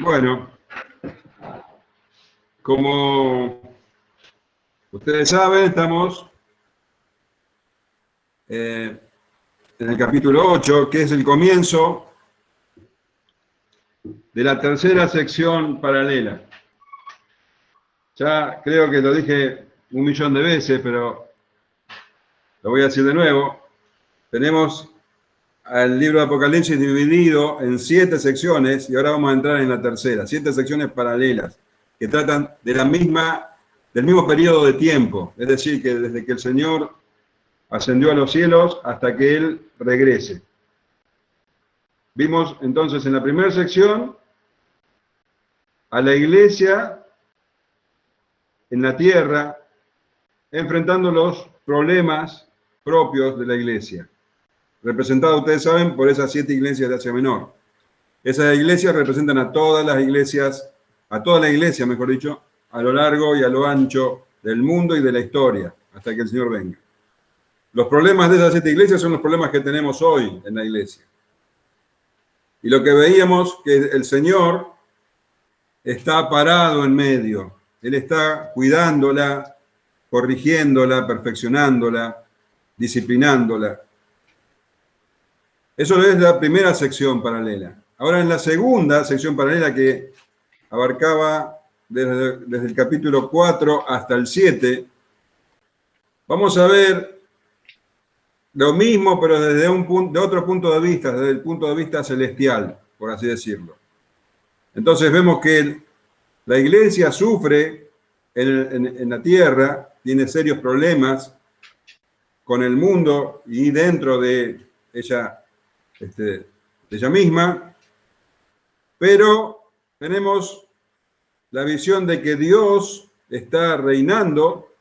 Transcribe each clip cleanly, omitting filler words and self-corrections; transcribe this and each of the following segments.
Bueno, como ustedes saben, estamos en el capítulo 8, que es el comienzo de la tercera sección paralela. Ya creo que lo dije 1.000.000 de veces, pero lo voy a decir de nuevo. Tenemos al libro de Apocalipsis dividido en 7 secciones y ahora vamos a entrar en la tercera. 7 secciones paralelas que tratan de del mismo periodo de tiempo. Es decir, que desde que el Señor ascendió a los cielos hasta que Él regrese. Vimos entonces en la primera sección a la iglesia en la tierra enfrentando los problemas propios de la iglesia, representado, ustedes saben, por esas 7 iglesias de Asia Menor. Esas iglesias representan a todas las iglesias, a toda la iglesia, mejor dicho, a lo largo y a lo ancho del mundo y de la historia, hasta que el Señor venga. Los problemas de esas 7 iglesias son los problemas que tenemos hoy en la iglesia. Y lo que veíamos, que el Señor está parado en medio. Él está cuidándola, corrigiéndola, perfeccionándola, disciplinándola. Eso es la primera sección paralela. Ahora, en la segunda sección paralela, que abarcaba desde el capítulo 4 hasta el 7, vamos a ver lo mismo, pero desde otro punto de vista, desde el punto de vista celestial, por así decirlo. Entonces vemos que la iglesia sufre en la tierra, tiene serios problemas con el mundo y dentro de ella, de ella misma, pero tenemos la visión de que Dios está reinando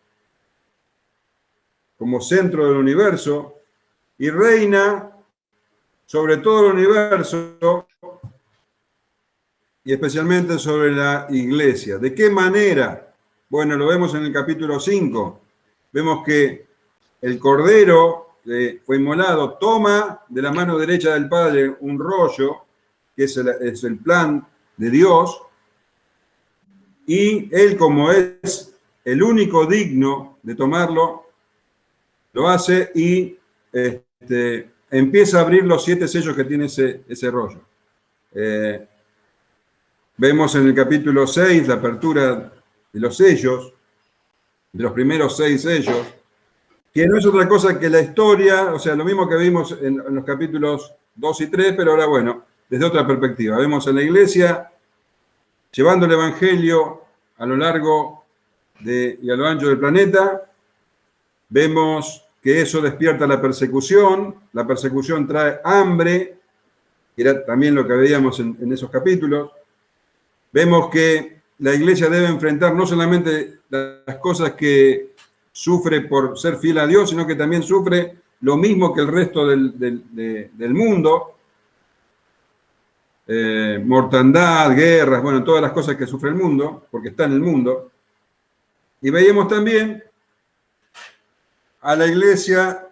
como centro del universo y reina sobre todo el universo y especialmente sobre la iglesia. ¿De qué manera? Bueno, lo vemos en el capítulo 5. Vemos que el Cordero fue inmolado, toma de la mano derecha del Padre un rollo, que es el plan de Dios, y él, como es el único digno de tomarlo, lo hace y empieza a abrir los 7 sellos que tiene ese rollo. Vemos en el capítulo 6 la apertura de los sellos, de los primeros 6 sellos, que no es otra cosa que la historia, o sea, lo mismo que vimos en los capítulos 2 y 3, pero ahora, bueno, desde otra perspectiva. Vemos a la iglesia llevando el evangelio a lo largo y a lo ancho del planeta. Vemos que eso despierta la persecución trae hambre, que era también lo que veíamos en esos capítulos. Vemos que la iglesia debe enfrentar no solamente las cosas que sufre por ser fiel a Dios, sino que también sufre lo mismo que el resto del mundo. Mortandad, guerras, bueno, todas las cosas que sufre el mundo, porque está en el mundo. Y veíamos también a la iglesia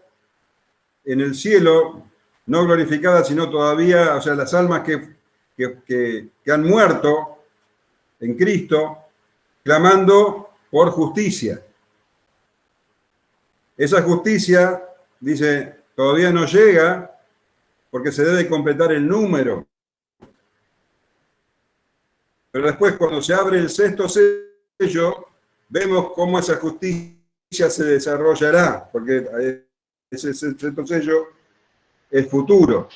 en el cielo, no glorificada, sino todavía, o sea, las almas que han muerto en Cristo, clamando por justicia. Esa justicia, dice, todavía no llega porque se debe completar el número. Pero después, cuando se abre el 6º sello, vemos cómo esa justicia se desarrollará, porque ese 6º sello es futuro.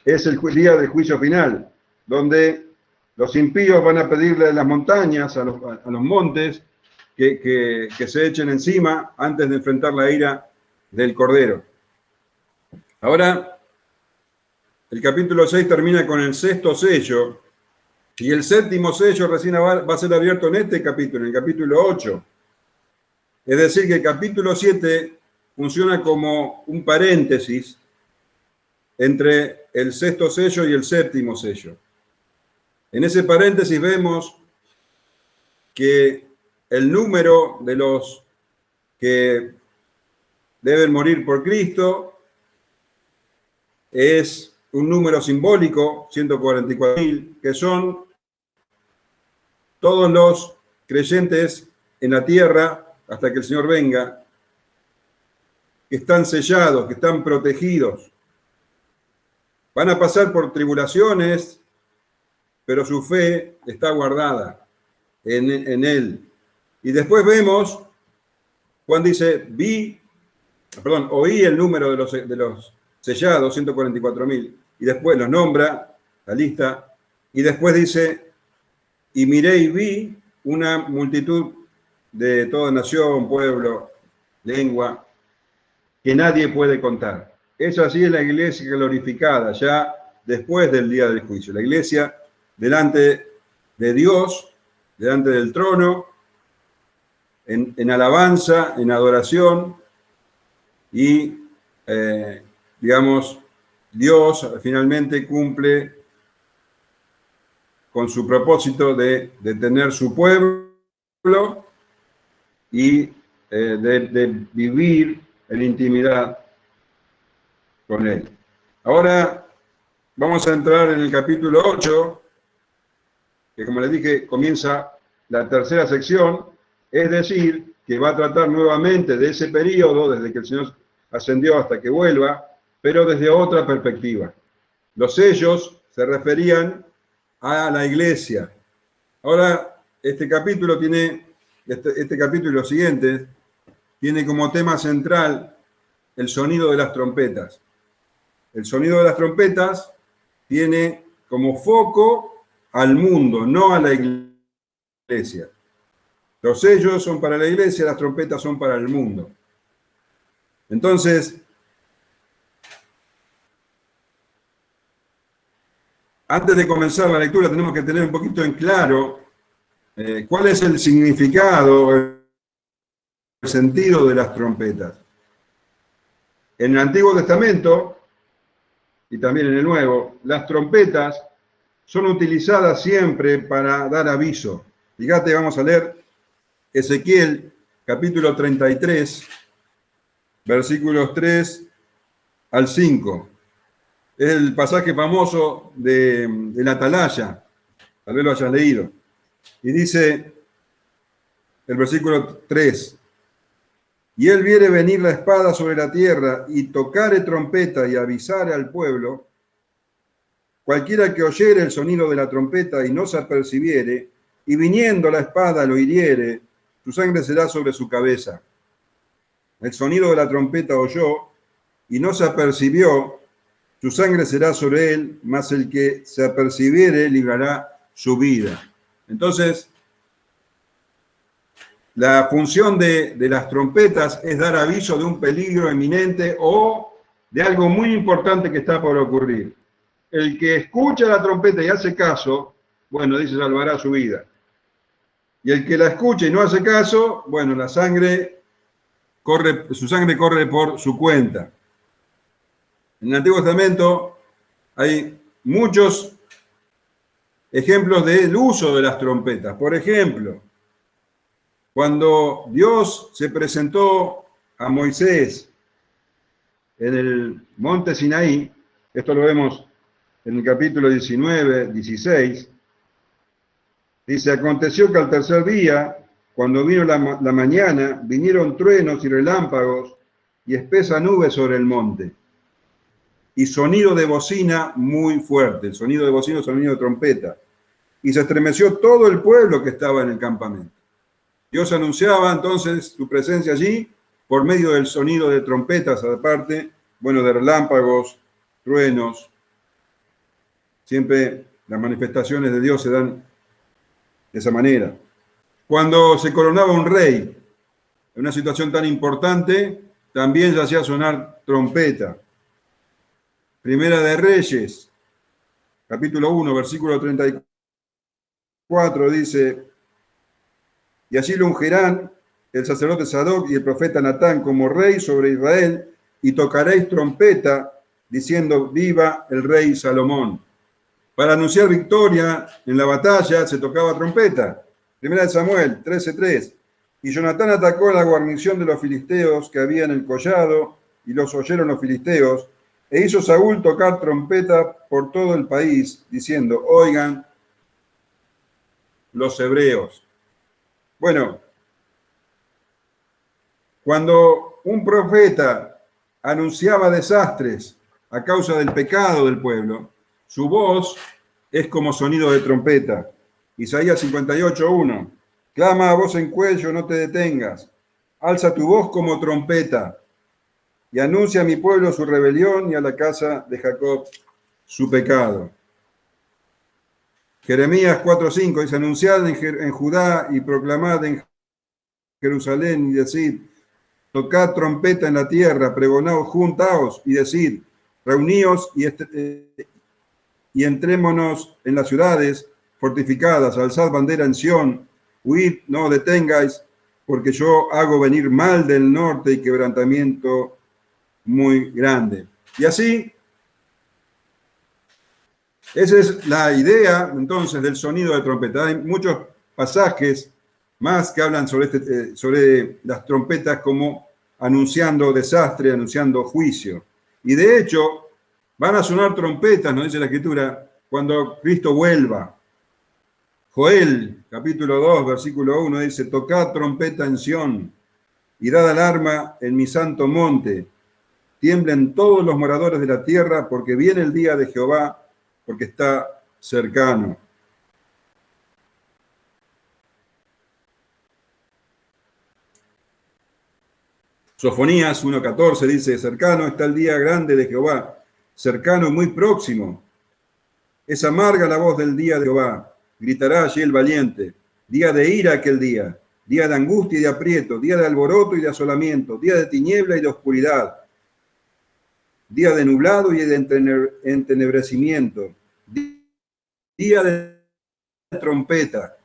Es el día del juicio final, donde los impíos van a pedirle a las montañas, a los montes, que se echen encima antes de enfrentar la ira del Cordero. Ahora, el capítulo 6 termina con el 6º sello, y el 7º sello recién va a ser abierto en este capítulo, en el capítulo 8. Es decir, que el capítulo 7 funciona como un paréntesis entre el 6º sello y el 7º sello. En ese paréntesis vemos que el número de los que deben morir por Cristo es un número simbólico, 144.000, que son todos los creyentes en la tierra, hasta que el Señor venga, que están sellados, que están protegidos. Van a pasar por tribulaciones, pero su fe está guardada en Él. Y después vemos, Juan dice, oí el número de los sellados, 144.000, y después los nombra, la lista, y después dice, y miré y vi una multitud de toda nación, pueblo, lengua, que nadie puede contar. Eso así es la iglesia glorificada, ya después del día del juicio. La iglesia delante de Dios, delante del trono, en alabanza, en adoración, y, digamos, Dios finalmente cumple con su propósito de tener su pueblo y de vivir en intimidad con Él. Ahora vamos a entrar en el capítulo 8, que como les dije, comienza la tercera sección, es decir, que va a tratar nuevamente de ese periodo, desde que el Señor ascendió hasta que vuelva, pero desde otra perspectiva. Los sellos se referían a la iglesia. Ahora, este capítulo y los siguientes, tiene como tema central el sonido de las trompetas. El sonido de las trompetas tiene como foco al mundo, no a la iglesia. Los sellos son para la iglesia, las trompetas son para el mundo. Entonces, antes de comenzar la lectura, tenemos que tener un poquito en claro cuál es el significado, el sentido de las trompetas. En el Antiguo Testamento, y también en el Nuevo, las trompetas son utilizadas siempre para dar aviso. Fíjate, vamos a leer Ezequiel, capítulo 33, versículos 3 al 5. Es el pasaje famoso de la Atalaya, tal vez lo hayas leído. Y dice el versículo 3, y él viere venir la espada sobre la tierra y tocare trompeta y avisare al pueblo, cualquiera que oyere el sonido de la trompeta y no se apercibiere, y viniendo la espada lo hiriere, su sangre será sobre su cabeza. El sonido de la trompeta oyó y no se apercibió, su sangre será sobre él, mas el que se apercibiere librará su vida. Entonces, la función de las trompetas es dar aviso de un peligro eminente o de algo muy importante que está por ocurrir. El que escucha la trompeta y hace caso, bueno, dice, salvará su vida. Y el que la escucha y no hace caso, bueno, su sangre corre por su cuenta. En el Antiguo Testamento hay muchos ejemplos del uso de las trompetas. Por ejemplo, cuando Dios se presentó a Moisés en el monte Sinaí, esto lo vemos en el capítulo 19, 16, dice, aconteció que al tercer día, cuando vino la mañana, vinieron truenos y relámpagos y espesa nube sobre el monte, y sonido de bocina muy fuerte, el sonido de bocina es sonido de trompeta, y se estremeció todo el pueblo que estaba en el campamento. Dios anunciaba entonces su presencia allí por medio del sonido de trompetas, aparte, bueno, de relámpagos, truenos. Siempre las manifestaciones de Dios se dan de esa manera. Cuando se coronaba un rey, en una situación tan importante, también se hacía sonar trompeta. Primera de Reyes, capítulo 1, versículo 34, dice, y allí lo ungirán el sacerdote Sadoc y el profeta Natán como rey sobre Israel, y tocaréis trompeta, diciendo, viva el rey Salomón. Para anunciar victoria en la batalla se tocaba trompeta. Primera de Samuel 13:3. Y Jonatán atacó a la guarnición de los filisteos que había en el collado, y los oyeron los filisteos, e hizo Saúl tocar trompeta por todo el país, diciendo, oigan los hebreos. Bueno, cuando un profeta anunciaba desastres a causa del pecado del pueblo, su voz es como sonido de trompeta. Isaías 58:1. Clama a voz en cuello, no te detengas. Alza tu voz como trompeta y anuncia a mi pueblo su rebelión y a la casa de Jacob su pecado. Jeremías 4:5 dice: anunciad en Judá y proclamad en Jerusalén y decid: tocad trompeta en la tierra, pregonaos, juntaos y decid: reuníos y entrémonos en las ciudades fortificadas, alzad bandera en Sión, huid, no detengáis, porque yo hago venir mal del norte y quebrantamiento muy grande. Y así, esa es la idea entonces del sonido de trompeta. Hay muchos pasajes más que hablan sobre las trompetas como anunciando desastre, anunciando juicio. Y de hecho, van a sonar trompetas, nos dice la Escritura, cuando Cristo vuelva. Joel, capítulo 2, versículo 1, dice: tocad trompeta en Sión y dad alarma en mi santo monte. Tiemblen todos los moradores de la tierra, porque viene el día de Jehová, porque está cercano. Sofonías 1:14 dice: cercano está el día grande de Jehová, cercano y muy próximo. Es amarga la voz del día de Jehová, gritará allí el valiente. Día de ira aquel día, día de angustia y de aprieto, día de alboroto y de asolamiento, día de tiniebla y de oscuridad, día de nublado y de entenebrecimiento, día de trompeta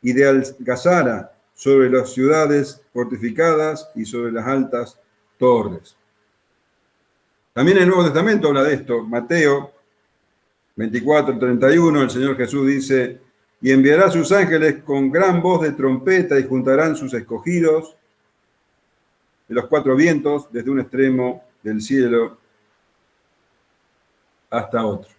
y de algazara sobre las ciudades fortificadas y sobre las altas torres. También el Nuevo Testamento habla de esto. Mateo 24:31, el Señor Jesús dice: y enviará sus ángeles con gran voz de trompeta y juntarán sus escogidos de los cuatro vientos desde un extremo del cielo hasta otro.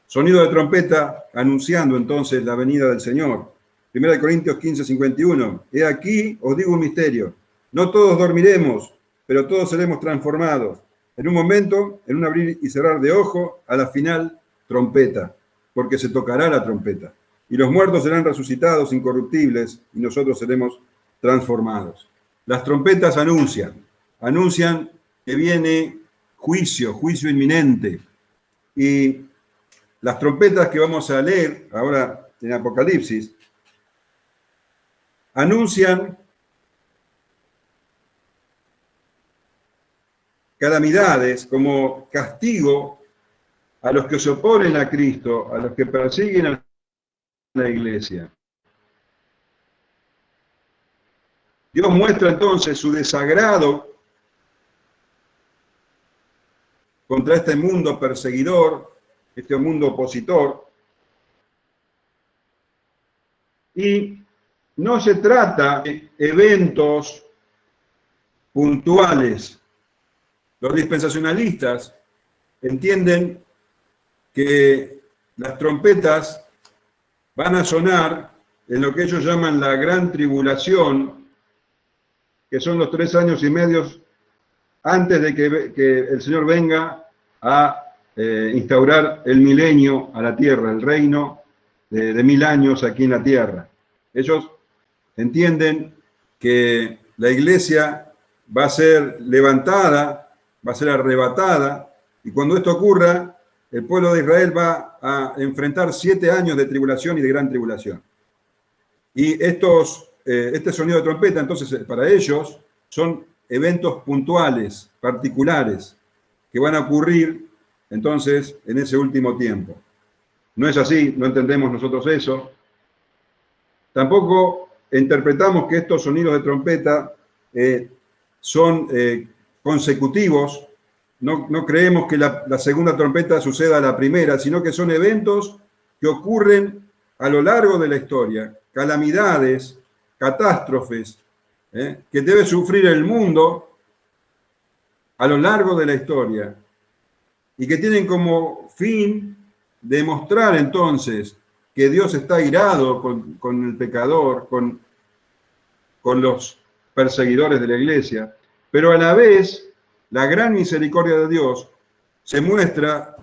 Sonido de trompeta anunciando entonces la venida del Señor. 1 Corintios 15:51. He aquí, os digo un misterio. No todos dormiremos, pero todos seremos transformados. En un momento, en un abrir y cerrar de ojo, a la final, trompeta, porque se tocará la trompeta. Y los muertos serán resucitados incorruptibles, y nosotros seremos transformados. Las trompetas anuncian que viene juicio inminente. Y las trompetas que vamos a leer ahora en Apocalipsis anuncian calamidades como castigo a los que se oponen a Cristo, a los que persiguen a la iglesia. Dios muestra entonces su desagrado contra este mundo perseguidor, este mundo opositor, y no se trata de eventos puntuales. Los dispensacionalistas entienden que las trompetas van a sonar en lo que ellos llaman la gran tribulación, que son los 3 años y medio antes de que el Señor venga a instaurar el milenio a la tierra, el reino de 1000 años aquí en la tierra. Ellos entienden que la iglesia va a ser levantada, va a ser arrebatada, y cuando esto ocurra, el pueblo de Israel va a enfrentar 7 años de tribulación y de gran tribulación. Y este sonido de trompeta, entonces, para ellos, son eventos puntuales, particulares, que van a ocurrir, entonces, en ese último tiempo. No es así, no entendemos nosotros eso. Tampoco interpretamos que estos sonidos de trompeta son consecutivos. No creemos que la segunda trompeta suceda a la primera, sino que son eventos que ocurren a lo largo de la historia, calamidades, catástrofes, que debe sufrir el mundo a lo largo de la historia, y que tienen como fin demostrar entonces que Dios está irado con el pecador, con los perseguidores de la iglesia, pero a la vez la gran misericordia de Dios se muestra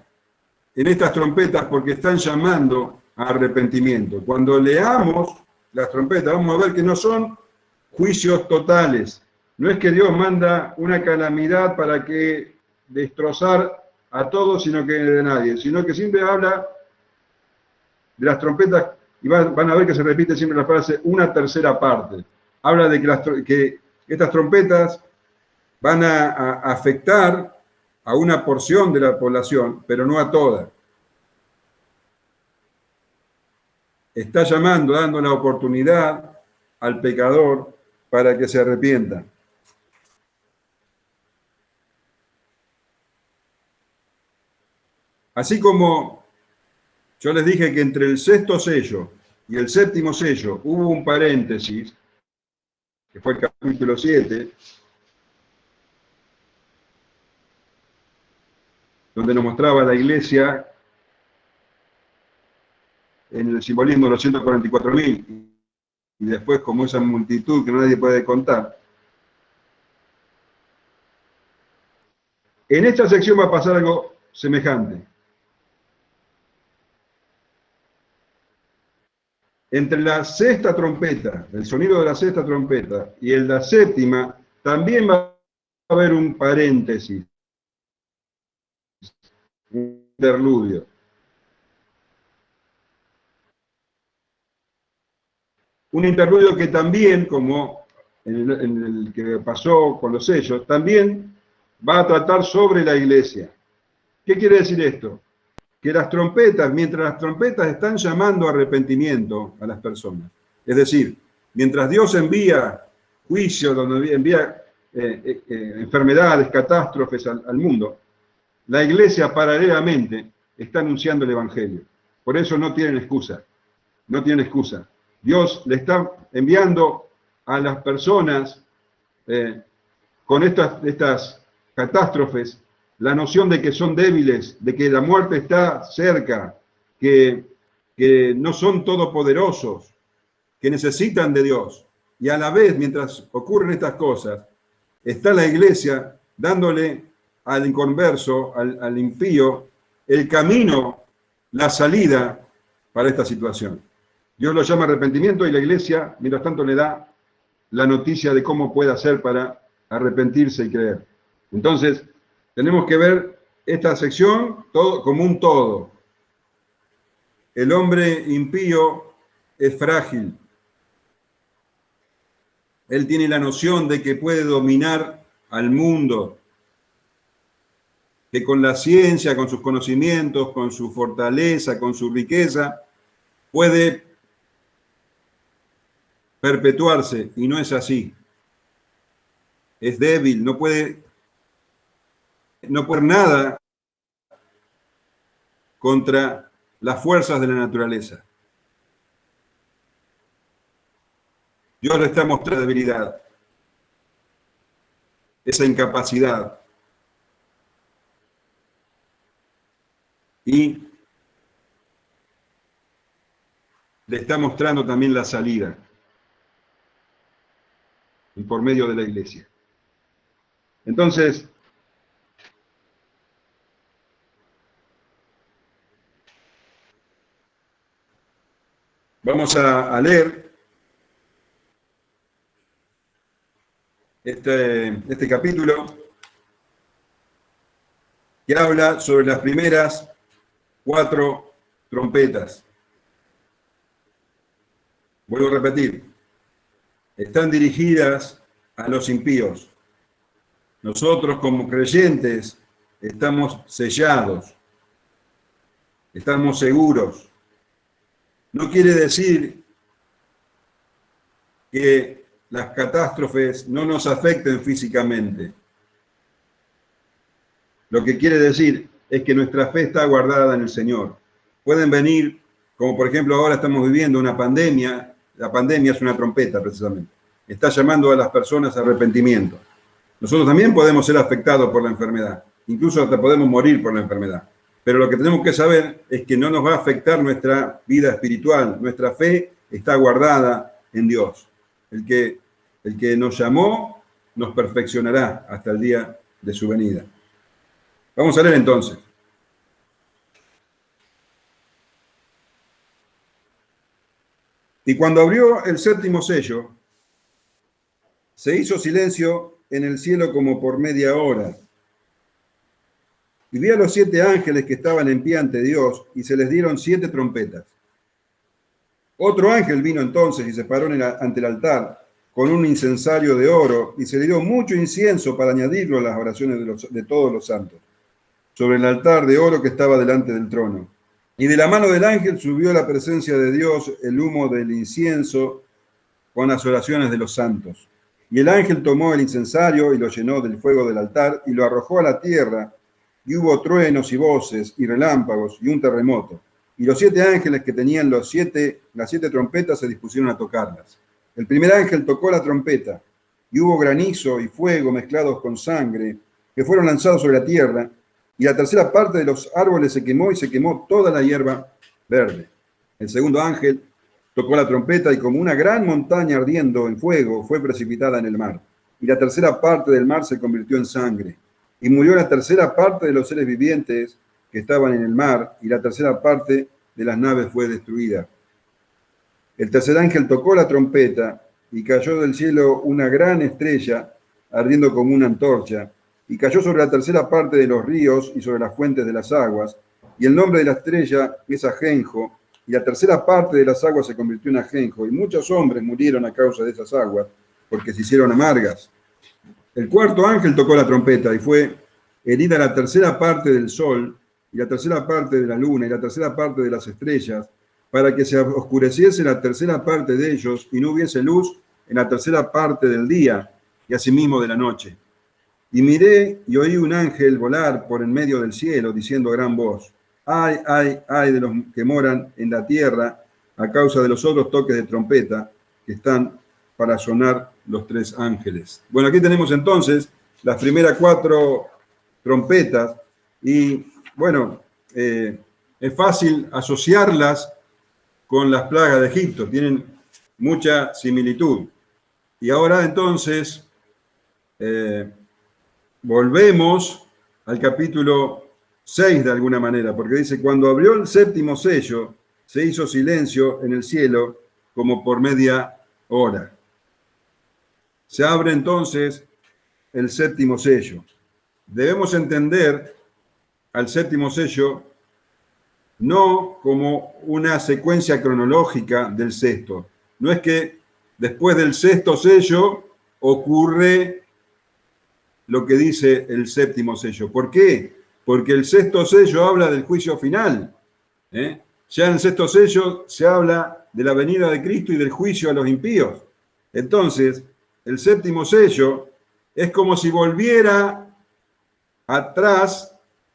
en estas trompetas porque están llamando a arrepentimiento. Cuando leamos las trompetas vamos a ver que no son juicios totales. No es que Dios manda una calamidad para que destrozar a todos, sino que de nadie, sino que siempre habla de las trompetas, y van a ver que se repite siempre la frase, una tercera parte. Habla de que estas trompetas van a afectar a una porción de la población, pero no a toda. Está llamando, dando la oportunidad al pecador para que se arrepienta. Así como yo les dije que entre el sexto sello y el séptimo sello hubo un paréntesis, que fue el capítulo 7, donde nos mostraba la iglesia en el simbolismo de los 144.000, y después como esa multitud que nadie puede contar. En esta sección va a pasar algo semejante. Entre la sexta trompeta, el sonido de la sexta trompeta, y el de la séptima, también va a haber un paréntesis, un interludio. Un interludio que también, como en el que pasó con los sellos, también va a tratar sobre la iglesia. ¿Qué quiere decir esto? Que las trompetas, mientras las trompetas están llamando a arrepentimiento a las personas, es decir, mientras Dios envía juicio, donde envía enfermedades, catástrofes al mundo, la iglesia paralelamente está anunciando el Evangelio. Por eso no tienen excusa, no tienen excusa. Dios le está enviando a las personas con estas catástrofes la noción de que son débiles, de que la muerte está cerca, que no son todopoderosos, que necesitan de Dios. Y a la vez, mientras ocurren estas cosas, está la iglesia dándole al inconverso, al impío, el camino, la salida para esta situación. Dios lo llama arrepentimiento y la iglesia, mientras tanto, le da la noticia de cómo puede hacer para arrepentirse y creer. Entonces, tenemos que ver esta sección todo, como un todo. El hombre impío es frágil. Él tiene la noción de que puede dominar al mundo, que con la ciencia, con sus conocimientos, con su fortaleza, con su riqueza, puede perpetuarse, y no es así. Es débil, no puede nada contra las fuerzas de la naturaleza. Dios le está mostrando debilidad, esa incapacidad. Y le está mostrando también la salida, y por medio de la iglesia. Entonces, vamos a leer este capítulo que habla sobre las primeras 4 trompetas. Vuelvo a repetir, están dirigidas a los impíos. Nosotros como creyentes estamos sellados, estamos seguros. No quiere decir que las catástrofes no nos afecten físicamente. Lo que quiere decir es que nuestra fe está guardada en el Señor. Pueden venir, como por ejemplo ahora estamos viviendo una pandemia. La pandemia es una trompeta precisamente. Está llamando a las personas a arrepentimiento. Nosotros también podemos ser afectados por la enfermedad. Incluso hasta podemos morir por la enfermedad. Pero lo que tenemos que saber es que no nos va a afectar nuestra vida espiritual. Nuestra fe está guardada en Dios. El que nos llamó nos perfeccionará hasta el día de su venida. Vamos a leer entonces. Y cuando abrió el séptimo sello, se hizo silencio en el cielo como por media hora. Y vi a los 7 ángeles que estaban en pie ante Dios, y se les dieron 7 trompetas. Otro ángel vino entonces y se paró ante el altar con un incensario de oro, y se le dio mucho incienso para añadirlo a las oraciones de todos los santos, sobre el altar de oro que estaba delante del trono. Y de la mano del ángel subió a la presencia de Dios el humo del incienso con las oraciones de los santos. Y el ángel tomó el incensario y lo llenó del fuego del altar y lo arrojó a la tierra, y hubo truenos y voces y relámpagos y un terremoto. Y los 7 ángeles que tenían las 7 trompetas se dispusieron a tocarlas. El primer ángel tocó la trompeta, y hubo granizo y fuego mezclados con sangre, que fueron lanzados sobre la tierra, y la tercera parte de los árboles se quemó, y se quemó toda la hierba verde. El segundo ángel tocó la trompeta, y como una gran montaña ardiendo en fuego fue precipitada en el mar. Y la tercera parte del mar se convirtió en sangre. Y murió la tercera parte de los seres vivientes que estaban en el mar, y la tercera parte de las naves fue destruida. El tercer ángel tocó la trompeta, y cayó del cielo una gran estrella, ardiendo como una antorcha, y cayó sobre la tercera parte de los ríos y sobre las fuentes de las aguas, y el nombre de la estrella es Ajenjo, y la tercera parte de las aguas se convirtió en ajenjo, y muchos hombres murieron a causa de esas aguas, porque se hicieron amargas. El cuarto ángel tocó la trompeta, y fue herida la tercera parte del sol, y la tercera parte de la luna, y la tercera parte de las estrellas, para que se oscureciese la tercera parte de ellos, y no hubiese luz en la tercera parte del día, y asimismo de la noche. Y miré y oí un ángel volar por en medio del cielo, diciendo a gran voz: ay, ay, ay de los que moran en la tierra, a causa de los otros toques de trompeta que están para sonar los 3 ángeles. Bueno, aquí tenemos entonces las primeras 4 trompetas, y bueno, es fácil asociarlas con las plagas de Egipto, tienen mucha similitud. Y ahora entonces volvemos al capítulo 6 de alguna manera, porque dice: cuando abrió el séptimo sello, se hizo silencio en el cielo como por media hora. Se abre entonces el séptimo sello. Debemos entender al séptimo sello no como una secuencia cronológica del sexto. No es que después del sexto sello ocurre lo que dice el séptimo sello. ¿Por qué? Porque el sexto sello habla del juicio final. Ya en el sexto sello se habla de la venida de Cristo y del juicio a los impíos. Entonces, el séptimo sello es como si volviera atrás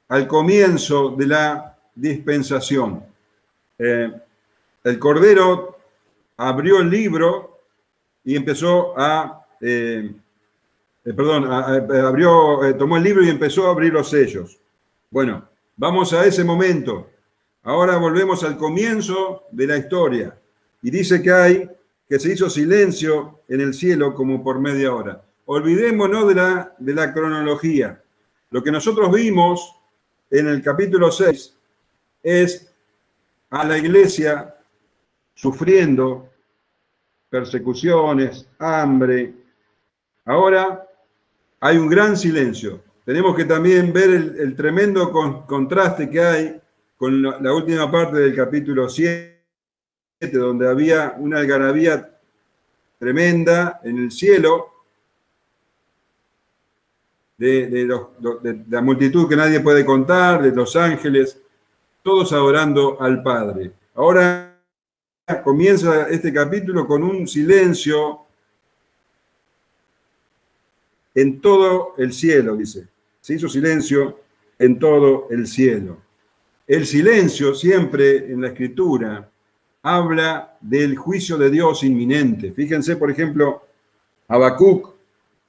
al comienzo de la dispensación. El Cordero abrió el libro y empezó tomó el libro y empezó a abrir los sellos. Bueno, vamos a ese momento. Ahora volvemos al comienzo de la historia. Y dice que se hizo silencio en el cielo como por media hora. Olvidémonos de la cronología. Lo que nosotros vimos en el capítulo 6 es a la iglesia sufriendo persecuciones, hambre. Ahora hay un gran silencio. Tenemos que también ver el tremendo contraste que hay con la última parte del capítulo 7, donde había una algarabía tremenda en el cielo, de la multitud que nadie puede contar, de los ángeles, todos adorando al Padre. Ahora comienza este capítulo con un silencio en todo el cielo, dice. Se hizo silencio en todo el cielo. El silencio siempre en la Escritura habla del juicio de Dios inminente. Fíjense, por ejemplo, Habacuc,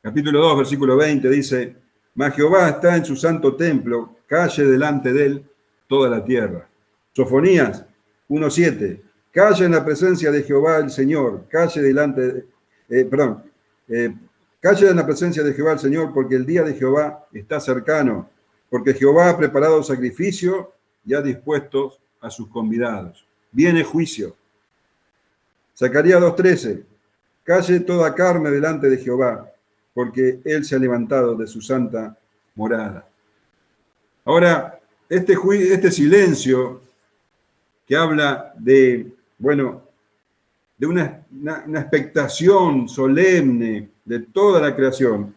capítulo 2, versículo 20, dice: mas Jehová está en su santo templo, calle delante de él, toda la tierra. Sofonías 1:7. Calla en la presencia de Jehová el Señor, calle delante, calle en la presencia de Jehová el Señor, porque el día de Jehová está cercano, porque Jehová ha preparado sacrificio y ha dispuesto a sus convidados. Viene juicio. Zacarías 2:13. Calle toda carne delante de Jehová, porque él se ha levantado de su santa morada. Ahora, este silencio que habla de, bueno, de una expectación solemne de toda la creación,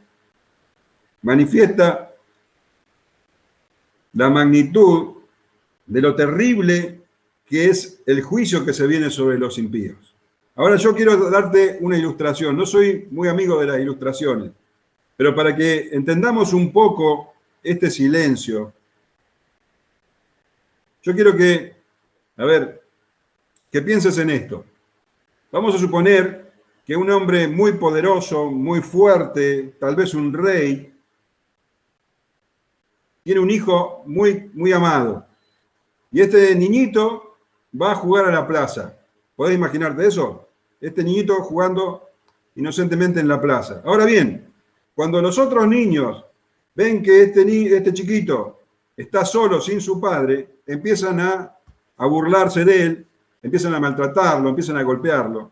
manifiesta la magnitud de lo terrible que es el juicio que se viene sobre los impíos. Ahora yo quiero darte una ilustración. No soy muy amigo de las ilustraciones, pero para que entendamos un poco este silencio, yo quiero que pienses en esto. Vamos a suponer que un hombre muy poderoso, muy fuerte, tal vez un rey, tiene un hijo muy, muy amado. Y este niñito va a jugar a la plaza. ¿Podés imaginarte eso? Este niñito jugando inocentemente en la plaza. Ahora bien, cuando los otros niños ven que este chiquito está solo, sin su padre, empiezan a burlarse de él, empiezan a maltratarlo, empiezan a golpearlo.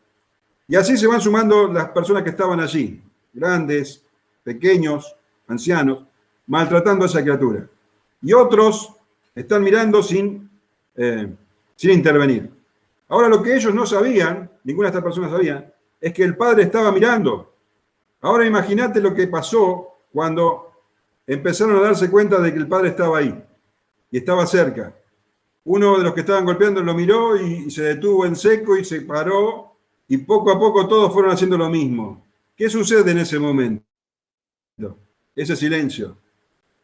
Y así se van sumando las personas que estaban allí, grandes, pequeños, ancianos, maltratando a esa criatura. Y otros están mirando sin intervenir. Ahora lo que ellos no sabían, ninguna de estas personas sabía, es que el padre estaba mirando. Ahora imagínate lo que pasó cuando empezaron a darse cuenta de que el padre estaba ahí y estaba cerca. Uno de los que estaban golpeando lo miró y se detuvo en seco y se paró, y poco a poco todos fueron haciendo lo mismo. ¿Qué sucede en ese momento? Ese silencio.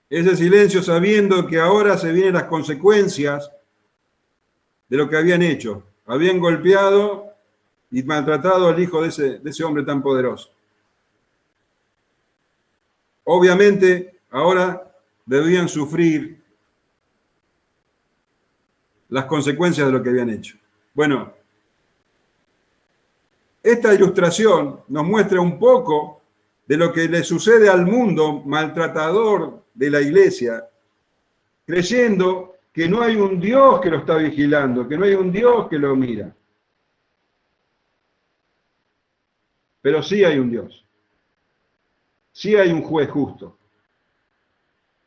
Ese silencio sabiendo que ahora se vienen las consecuencias de lo que habían hecho. Habían golpeado y maltratado al hijo de ese hombre tan poderoso. Obviamente, ahora debían sufrir las consecuencias de lo que habían hecho. Bueno, esta ilustración nos muestra un poco de lo que le sucede al mundo maltratador de la iglesia, creyendo que no hay un Dios que lo está vigilando, que no hay un Dios que lo mira. Pero sí hay un Dios. Sí hay un juez justo.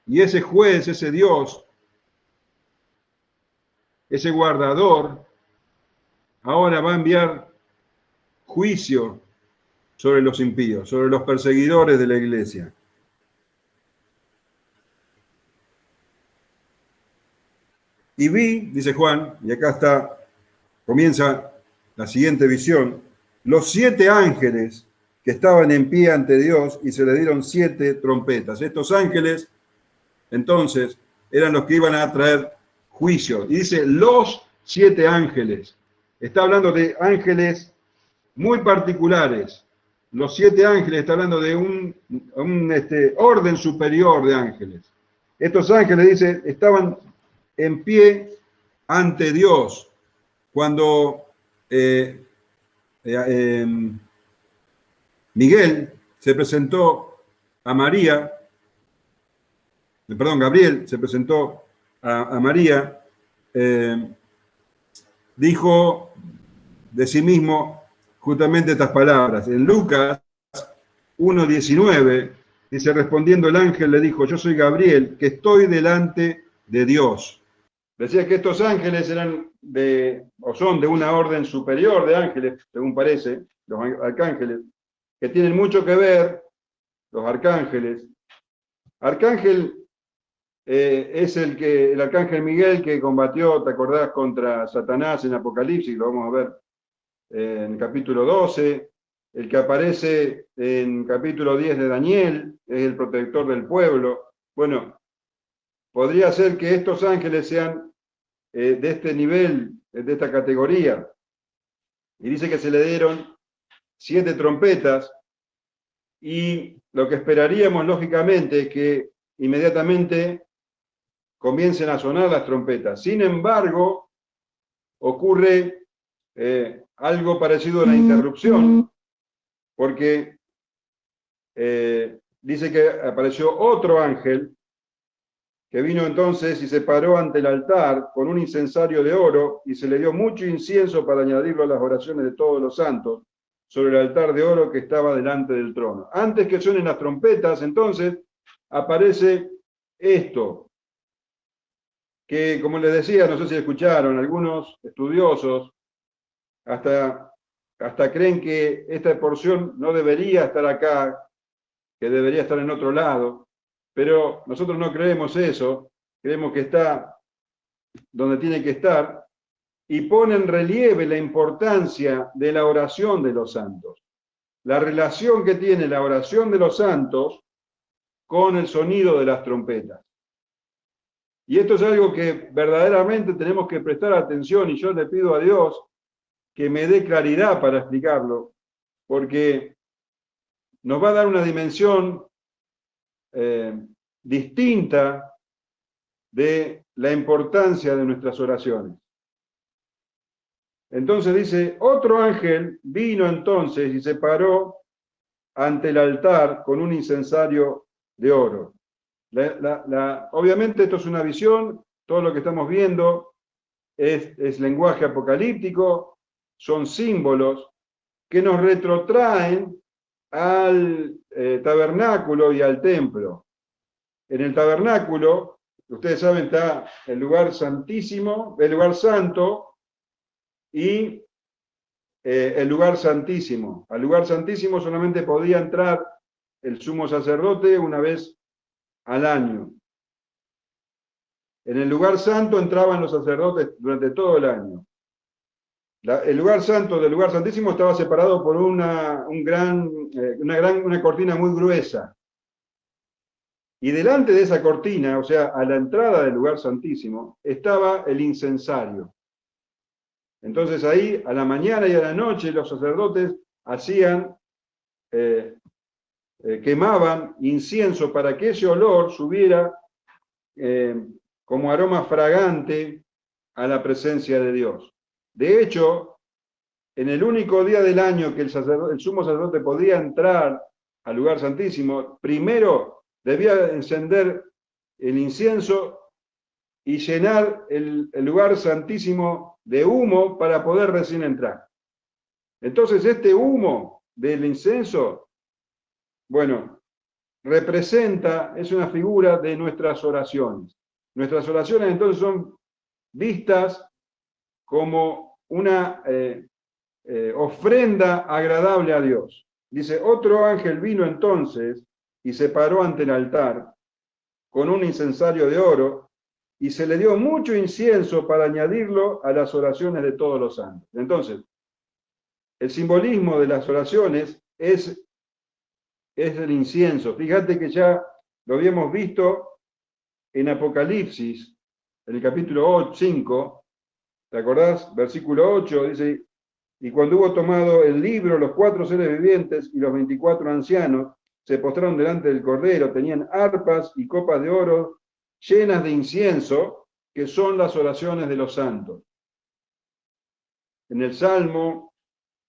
Y ese juez, ese Dios, ese guardador, ahora va a enviar juicio sobre los impíos, sobre los perseguidores de la iglesia. Y vi, dice Juan, y acá comienza la siguiente visión, los 7 ángeles que estaban en pie ante Dios y se le dieron 7 trompetas. Estos ángeles, entonces, eran los que iban a traer juicio. Y dice, los 7 ángeles. Está hablando de ángeles muy particulares. Los 7 ángeles, está hablando de un orden superior de ángeles. Estos ángeles, dice, estaban en pie ante Dios cuando Miguel se presentó a María, Gabriel se presentó a María, dijo de sí mismo justamente estas palabras. En Lucas 1:19 dice, respondiendo el ángel le dijo, yo soy Gabriel, que estoy delante de Dios. Decía que estos ángeles son de una orden superior de ángeles, según parece, los arcángeles, que tienen mucho que ver, los arcángeles. Arcángel es el arcángel Miguel que combatió, ¿te acordás?, contra Satanás en Apocalipsis, lo vamos a ver en el capítulo 12, el que aparece en capítulo 10 de Daniel, es el protector del pueblo. Bueno, podría ser que estos ángeles sean de este nivel, de esta categoría. Y dice que se le dieron 7 trompetas, y lo que esperaríamos lógicamente es que inmediatamente comiencen a sonar las trompetas. Sin embargo, ocurre algo parecido a una interrupción, porque dice que apareció otro ángel que vino entonces y se paró ante el altar con un incensario de oro y se le dio mucho incienso para añadirlo a las oraciones de todos los santos sobre el altar de oro que estaba delante del trono. Antes que suenen las trompetas, entonces aparece esto, que como les decía, no sé si escucharon, algunos estudiosos hasta creen que esta porción no debería estar acá, que debería estar en otro lado, pero nosotros no creemos eso, creemos que está donde tiene que estar, y pone en relieve la importancia de la oración de los santos, la relación que tiene la oración de los santos con el sonido de las trompetas. Y esto es algo que verdaderamente tenemos que prestar atención, y yo le pido a Dios que me dé claridad para explicarlo, porque nos va a dar una dimensión distinta de la importancia de nuestras oraciones. Entonces dice, otro ángel vino entonces y se paró ante el altar con un incensario de oro. Obviamente esto es una visión, todo lo que estamos viendo es lenguaje apocalíptico, son símbolos que nos retrotraen al tabernáculo y al templo. En el tabernáculo, ustedes saben, está el lugar santísimo, el lugar santo y el lugar santísimo. Al lugar santísimo solamente podía entrar el sumo sacerdote una vez al año. En el lugar santo entraban los sacerdotes durante todo el año. El lugar santo del lugar santísimo estaba separado por una cortina muy gruesa. Y delante de esa cortina, o sea, a la entrada del lugar santísimo, estaba el incensario. Entonces ahí, a la mañana y a la noche, los sacerdotes quemaban incienso para que ese olor subiera como aroma fragante a la presencia de Dios. De hecho, en el único día del año que el sumo sacerdote podía entrar al lugar santísimo, primero debía encender el incienso y llenar el lugar santísimo de humo para poder recién entrar. Entonces este humo del incienso, bueno, es una figura de nuestras oraciones. Nuestras oraciones entonces son vistas como una ofrenda agradable a Dios. Dice, otro ángel vino entonces y se paró ante el altar con un incensario de oro y se le dio mucho incienso para añadirlo a las oraciones de todos los santos. Entonces, el simbolismo de las oraciones es el incienso. Fíjate que ya lo habíamos visto en Apocalipsis, en el capítulo 5, ¿te acordás? Versículo 8, dice, y cuando hubo tomado el libro, los 4 seres vivientes y los 24 ancianos se postraron delante del Cordero, tenían arpas y copas de oro llenas de incienso, que son las oraciones de los santos. En el Salmo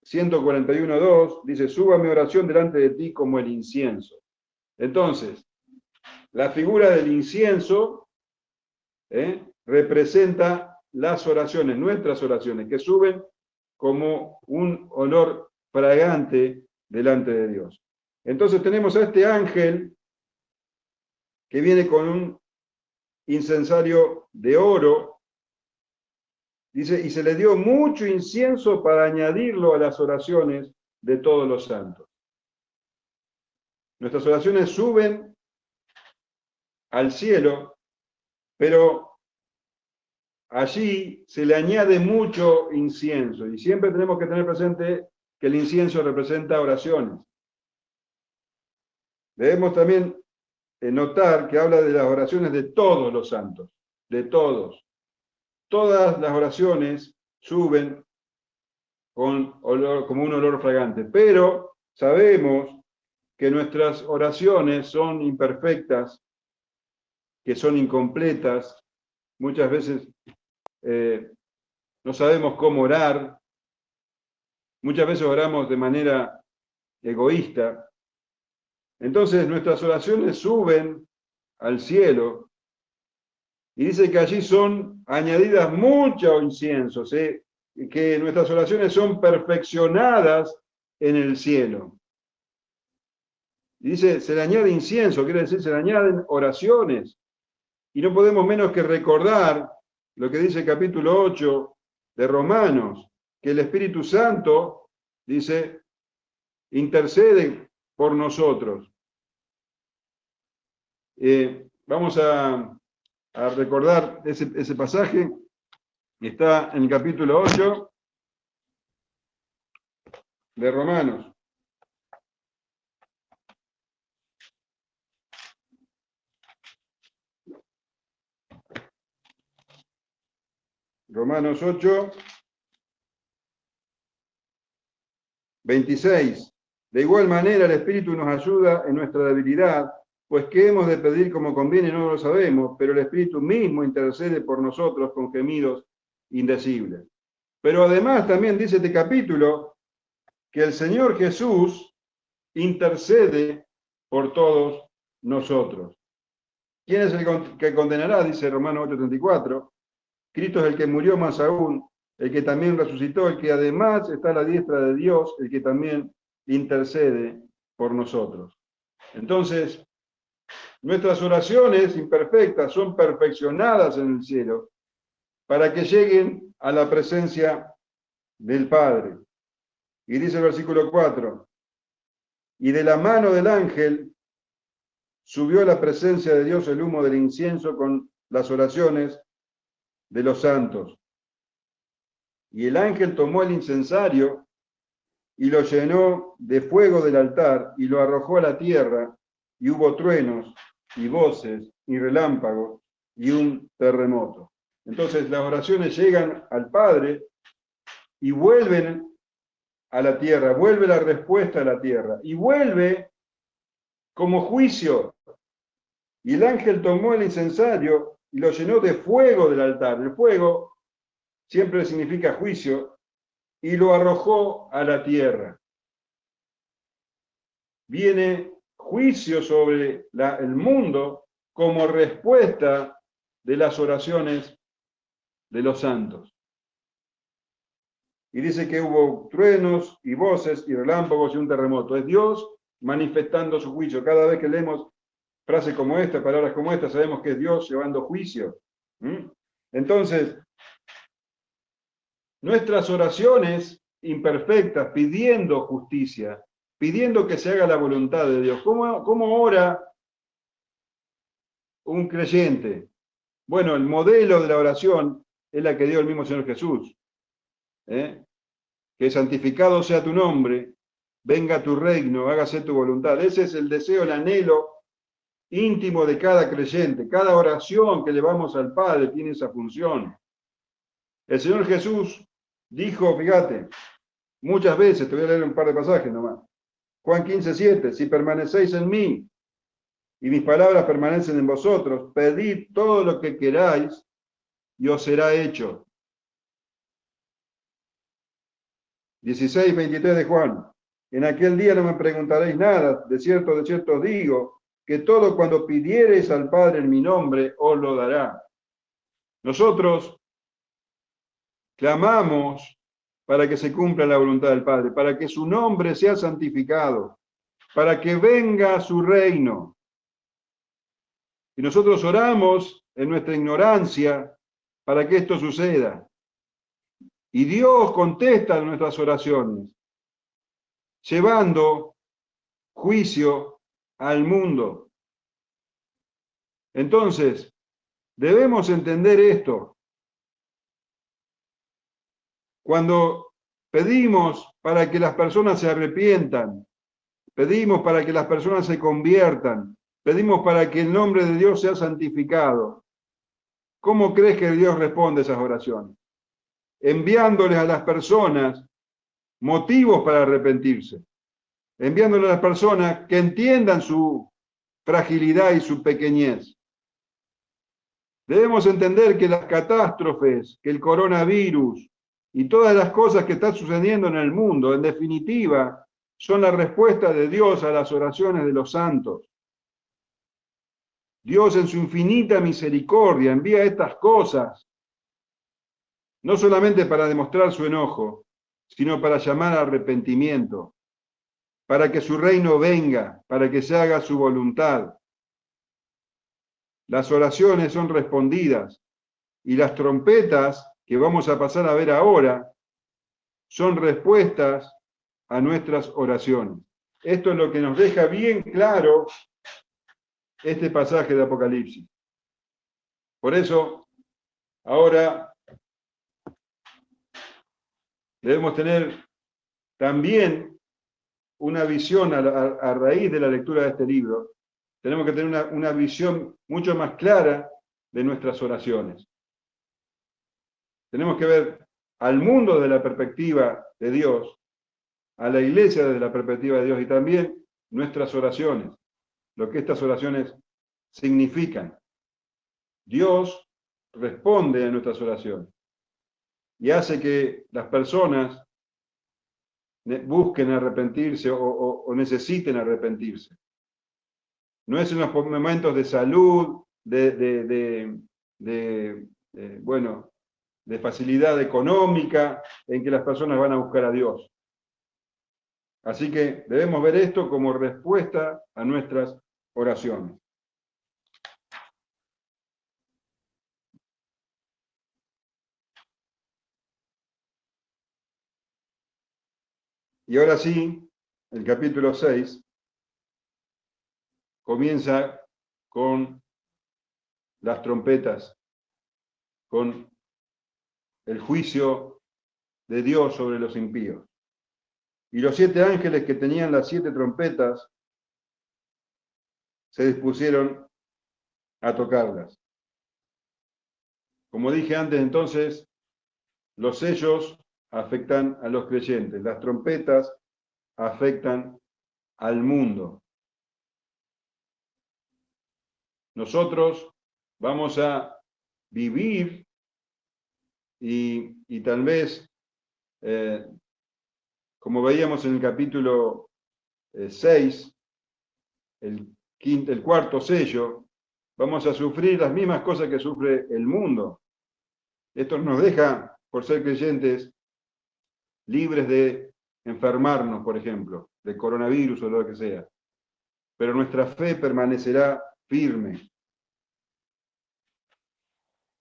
141:2 dice, suba mi oración delante de ti como el incienso. Entonces, la figura del incienso representa las oraciones, nuestras oraciones, que suben como un olor fragante delante de Dios. Entonces tenemos a este ángel que viene con un incensario de oro, dice, y se le dio mucho incienso para añadirlo a las oraciones de todos los santos. Nuestras oraciones suben al cielo, pero allí se le añade mucho incienso, y siempre tenemos que tener presente que el incienso representa oraciones. Debemos también notar que habla de las oraciones de todos los santos, de todos. Todas las oraciones suben con olor, como un olor fragante, pero sabemos que nuestras oraciones son imperfectas que son incompletas. Muchas veces no sabemos cómo orar. Muchas veces oramos de manera egoísta. Entonces nuestras oraciones suben al cielo y dice que allí son añadidas muchos inciensos, que nuestras oraciones son perfeccionadas en el cielo. Y dice, se le añade incienso, quiere decir, se le añaden oraciones. Y no podemos menos que recordar lo que dice el capítulo 8 de Romanos, que el Espíritu Santo, dice, intercede por nosotros. Vamos a recordar ese pasaje, está en el capítulo 8 de Romanos. Romanos 8, 26. De igual manera el Espíritu nos ayuda en nuestra debilidad, pues qué hemos de pedir como conviene no lo sabemos, pero el Espíritu mismo intercede por nosotros con gemidos indecibles. Pero además también dice este capítulo que el Señor Jesús intercede por todos nosotros. ¿Quién es el que condenará? Dice Romanos 8:34. Cristo es el que murió, más aún, el que también resucitó, el que además está a la diestra de Dios, el que también intercede por nosotros. Entonces, nuestras oraciones imperfectas son perfeccionadas en el cielo para que lleguen a la presencia del Padre. Y dice el versículo 4, y de la mano del ángel subió a la presencia de Dios el humo del incienso con las oraciones de los santos. Y el ángel tomó el incensario y lo llenó de fuego del altar y lo arrojó a la tierra, y hubo truenos y voces y relámpagos y un terremoto. Entonces las oraciones llegan al Padre y vuelven a la tierra, vuelve la respuesta a la tierra y vuelve como juicio. Y el ángel tomó el incensario y lo llenó de fuego del altar. El fuego siempre significa juicio, y lo arrojó a la tierra. Viene juicio sobre el mundo como respuesta de las oraciones de los santos. Y dice que hubo truenos y voces y relámpagos y un terremoto. Es Dios manifestando su juicio. Cada vez que leemos frases como esta, palabras como esta, sabemos que es Dios llevando juicio. Entonces, nuestras oraciones imperfectas, pidiendo justicia, pidiendo que se haga la voluntad de Dios. ¿Cómo ora un creyente? Bueno, el modelo de la oración es la que dio el mismo Señor Jesús. Que santificado sea tu nombre, venga tu reino, hágase tu voluntad. Ese es el deseo, el anhelo íntimo de cada creyente. Cada oración que llevamos al Padre tiene esa función. El Señor Jesús dijo, fíjate, muchas veces, te voy a leer un par de pasajes nomás. Juan 15:7, si permanecéis en mí y mis palabras permanecen en vosotros, pedid todo lo que queráis y os será hecho. 16:23 de Juan, en aquel día no me preguntaréis nada, de cierto os digo, que todo cuando pidiereis al Padre en mi nombre, os lo dará. Nosotros clamamos para que se cumpla la voluntad del Padre, para que su nombre sea santificado, para que venga su reino. Y nosotros oramos en nuestra ignorancia para que esto suceda. Y Dios contesta nuestras oraciones, llevando juicio al mundo. Entonces, debemos entender esto. Cuando pedimos para que las personas se arrepientan, pedimos para que las personas se conviertan, pedimos para que el nombre de Dios sea santificado, ¿cómo crees que Dios responde a esas oraciones? Enviándoles a las personas motivos para arrepentirse, enviándoles a las personas que entiendan su fragilidad y su pequeñez. Debemos entender que las catástrofes, que el coronavirus y todas las cosas que están sucediendo en el mundo, en definitiva, son la respuesta de Dios a las oraciones de los santos. Dios en su infinita misericordia envía estas cosas, no solamente para demostrar su enojo, sino para llamar al arrepentimiento, para que su reino venga, para que se haga su voluntad. Las oraciones son respondidas y las trompetas que vamos a pasar a ver ahora son respuestas a nuestras oraciones. Esto es lo que nos deja bien claro este pasaje de Apocalipsis. Por eso, ahora debemos tener también una visión a raíz de la lectura de este libro. Tenemos que tener una visión mucho más clara de nuestras oraciones. Tenemos que ver al mundo desde la perspectiva de Dios, a la iglesia desde la perspectiva de Dios y también nuestras oraciones, lo que estas oraciones significan. Dios responde a nuestras oraciones y hace que las personas busquen arrepentirse o necesiten arrepentirse. No es en los momentos de salud, de facilidad económica en que las personas van a buscar a Dios. Así que debemos ver esto como respuesta a nuestras oraciones. Y ahora sí, el capítulo 6 comienza con las trompetas, con el juicio de Dios sobre los impíos. Y los 7 ángeles que tenían las 7 trompetas se dispusieron a tocarlas. Como dije antes, entonces, los sellos afectan a los creyentes, las trompetas afectan al mundo. Nosotros vamos a vivir y tal vez, como veíamos en el capítulo 6, el cuarto sello, vamos a sufrir las mismas cosas que sufre el mundo. Esto nos deja, por ser creyentes, libres de enfermarnos, por ejemplo, de coronavirus o lo que sea. Pero nuestra fe permanecerá firme.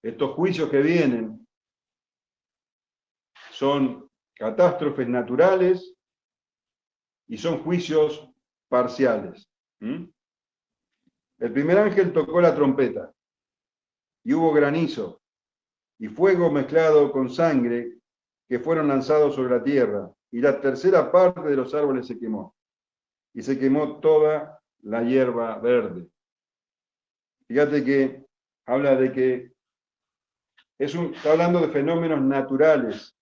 Estos juicios que vienen son catástrofes naturales y son juicios parciales. El primer ángel tocó la trompeta y hubo granizo y fuego mezclado con sangre que fueron lanzados sobre la tierra, y la tercera parte de los árboles se quemó, y se quemó toda la hierba verde. Fíjate que habla de que está hablando de fenómenos naturales,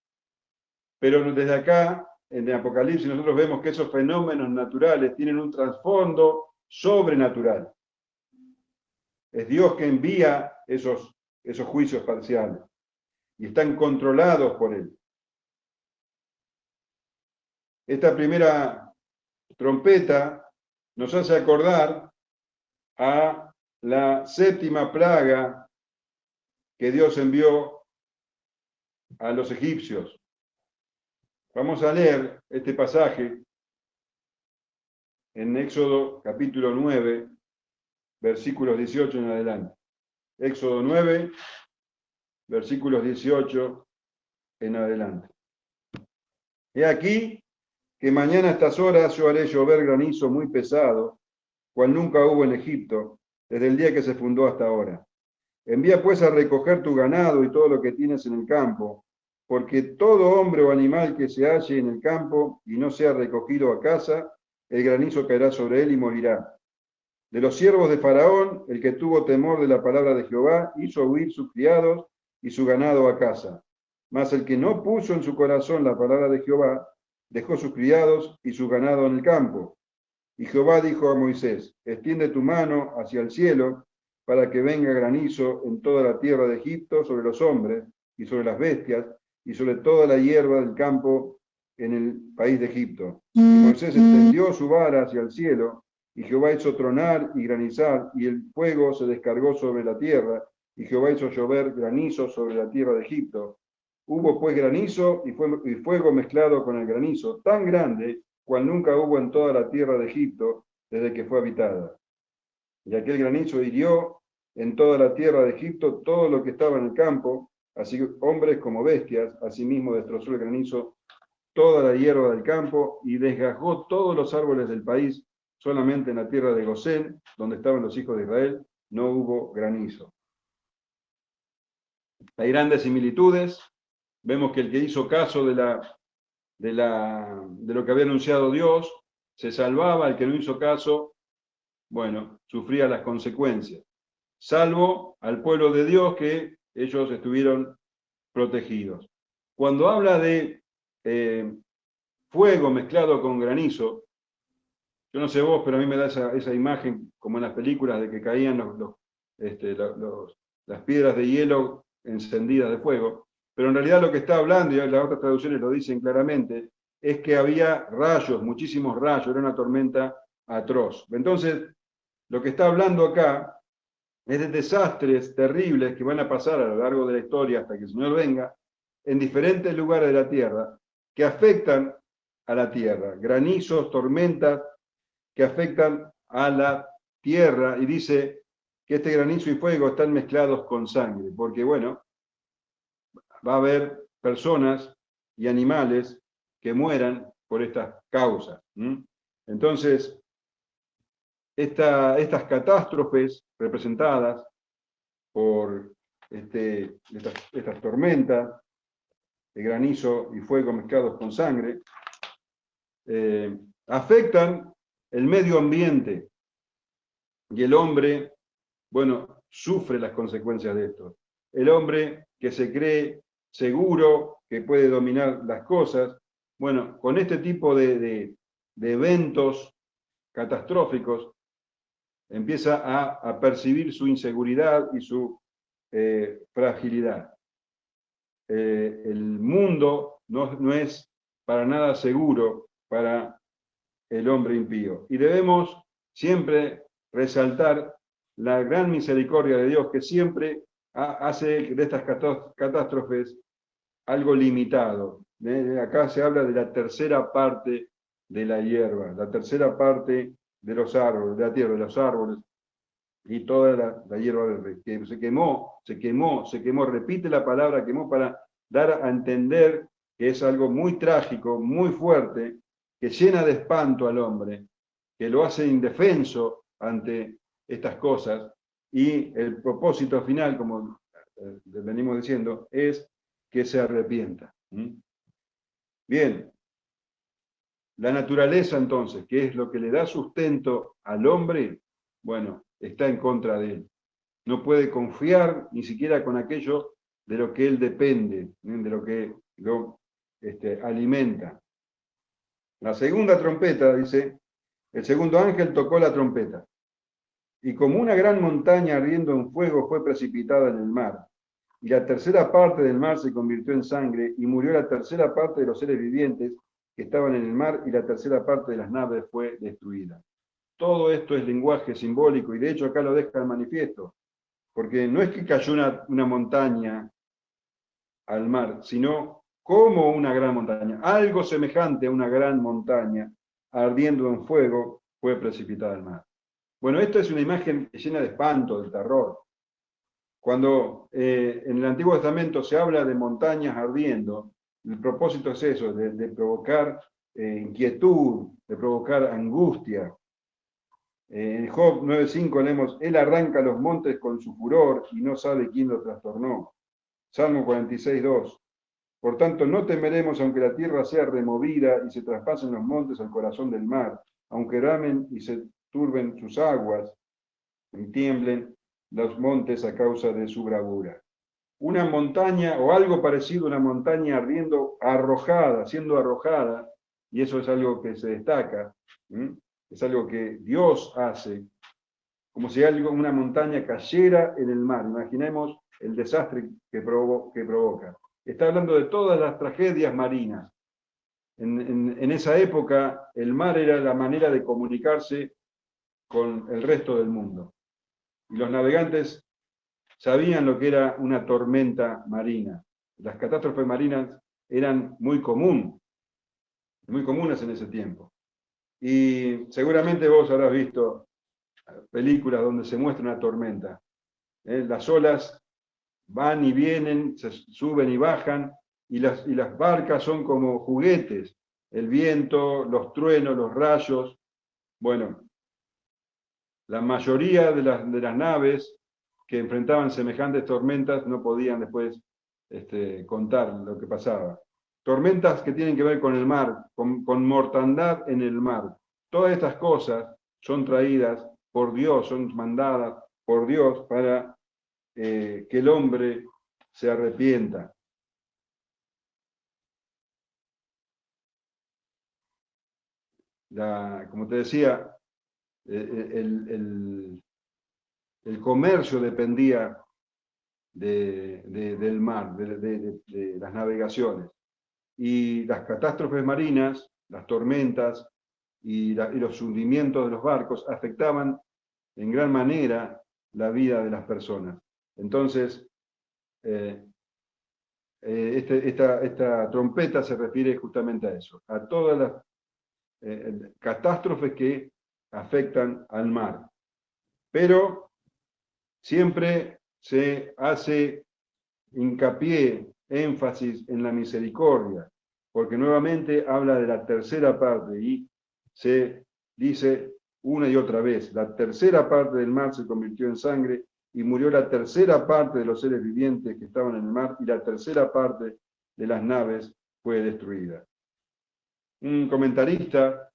pero desde acá, en el Apocalipsis, nosotros vemos que esos fenómenos naturales tienen un trasfondo sobrenatural. Es Dios que envía esos juicios parciales y están controlados por Él. Esta primera trompeta nos hace acordar a la 7ª plaga que Dios envió a los egipcios. Vamos a leer este pasaje en Éxodo capítulo 9, versículos 18 en adelante. Éxodo 9, versículos 18 en adelante. He aquí que mañana a estas horas yo haré llover granizo muy pesado, cual nunca hubo en Egipto, desde el día que se fundó hasta ahora. Envía pues a recoger tu ganado y todo lo que tienes en el campo, porque todo hombre o animal que se halle en el campo y no sea recogido a casa, el granizo caerá sobre él y morirá. De los siervos de Faraón, el que tuvo temor de la palabra de Jehová, hizo huir sus criados y su ganado a casa. Mas el que no puso en su corazón la palabra de Jehová, dejó sus criados y su ganado en el campo. Y Jehová dijo a Moisés: extiende tu mano hacia el cielo, para que venga granizo en toda la tierra de Egipto, sobre los hombres y sobre las bestias, y sobre toda la hierba del campo en el país de Egipto. Y Moisés extendió su vara hacia el cielo, y Jehová hizo tronar y granizar, y el fuego se descargó sobre la tierra, y Jehová hizo llover granizo sobre la tierra de Egipto. Hubo pues granizo y fuego mezclado con el granizo, tan grande cual nunca hubo en toda la tierra de Egipto desde que fue habitada. Y aquel granizo hirió en toda la tierra de Egipto todo lo que estaba en el campo, así hombres como bestias. Asimismo destrozó el granizo toda la hierba del campo y desgajó todos los árboles del país. Solamente en la tierra de Gosén, donde estaban los hijos de Israel, no hubo granizo. Hay grandes similitudes. Vemos que el que hizo caso de lo que había anunciado Dios se salvaba, el que no hizo caso, bueno, sufría las consecuencias. Salvo al pueblo de Dios, que ellos estuvieron protegidos. Cuando habla de fuego mezclado con granizo, yo no sé vos, pero a mí me da esa imagen, como en las películas, de que caían las piedras de hielo encendidas de fuego, pero en realidad lo que está hablando, y las otras traducciones lo dicen claramente, es que había rayos, muchísimos rayos, era una tormenta atroz. Entonces, lo que está hablando acá es de desastres terribles que van a pasar a lo largo de la historia hasta que el Señor venga, en diferentes lugares de la tierra, que afectan a la tierra, granizos, tormentas, que afectan a la tierra, y dice que este granizo y fuego están mezclados con sangre, porque bueno, va a haber personas y animales que mueran por estas causas. Entonces, estas catástrofes representadas por estas tormentas de granizo y fuego mezclados con sangre, afectan el medio ambiente, y el hombre, bueno, sufre las consecuencias de esto. El hombre que se cree seguro, que puede dominar las cosas, bueno, con este tipo de eventos catastróficos, empieza a percibir su inseguridad y su fragilidad. El mundo no es para nada seguro para el hombre impío. Y debemos siempre resaltar la gran misericordia de Dios, que siempre hace de estas catástrofes algo limitado. Acá se habla de la tercera parte de la hierba, la tercera parte de los árboles, de la tierra, de los árboles, y toda la hierba verde, que se quemó, repite la palabra quemó para dar a entender que es algo muy trágico, muy fuerte, que llena de espanto al hombre, que lo hace indefenso ante estas cosas, y el propósito final, como venimos diciendo, es que se arrepienta. Bien, la naturaleza entonces, que es lo que le da sustento al hombre, bueno, está en contra de él. No puede confiar ni siquiera con aquello de lo que él depende, de lo que lo alimenta. La segunda trompeta, dice, el segundo ángel tocó la trompeta, y como una gran montaña ardiendo en fuego fue precipitada en el mar, y la tercera parte del mar se convirtió en sangre, y murió la tercera parte de los seres vivientes que estaban en el mar, y la tercera parte de las naves fue destruida. Todo esto es lenguaje simbólico, y de hecho acá lo deja en manifiesto, porque no es que cayó una montaña al mar, sino como una gran montaña. Algo semejante a una gran montaña ardiendo en fuego fue precipitada al mar. Bueno, esto es una imagen llena de espanto, de terror. Cuando en el Antiguo Testamento se habla de montañas ardiendo, el propósito es eso, de provocar inquietud, de provocar angustia. En Job 9:5 leemos, él arranca los montes con su furor y no sabe quién lo trastornó. Salmo 46:2. Por tanto, no temeremos aunque la tierra sea removida y se traspasen los montes al corazón del mar, aunque ramen y se turben sus aguas y tiemblen los montes a causa de su bravura. Una montaña o algo parecido a una montaña ardiendo, siendo arrojada, y eso es algo que se destaca, es algo que Dios hace, como si una montaña cayera en el mar. Imaginemos el desastre que provoca. Está hablando de todas las tragedias marinas. En esa época, el mar era la manera de comunicarse con el resto del mundo. Y los navegantes sabían lo que era una tormenta marina. Las catástrofes marinas eran muy comunes en ese tiempo. Y seguramente vos habrás visto películas donde se muestra una tormenta. Las olas van y vienen, se suben y bajan, y las barcas son como juguetes. El viento, los truenos, los rayos. Bueno, la mayoría de las naves que enfrentaban semejantes tormentas no podían después contar lo que pasaba. Tormentas que tienen que ver con el mar, con mortandad en el mar. Todas estas cosas son traídas por Dios, son mandadas por Dios para que el hombre se arrepienta. Como te decía, el comercio dependía del mar, de las navegaciones. Y las catástrofes marinas, las tormentas y los hundimientos de los barcos afectaban en gran manera la vida de las personas. Entonces, esta trompeta se refiere justamente a eso, a todas las catástrofes que afectan al mar. Pero siempre se hace hincapié, énfasis en la misericordia, porque nuevamente habla de la tercera parte y se dice una y otra vez, la tercera parte del mar se convirtió en sangre y murió la tercera parte de los seres vivientes que estaban en el mar y la tercera parte de las naves fue destruida. Un comentarista,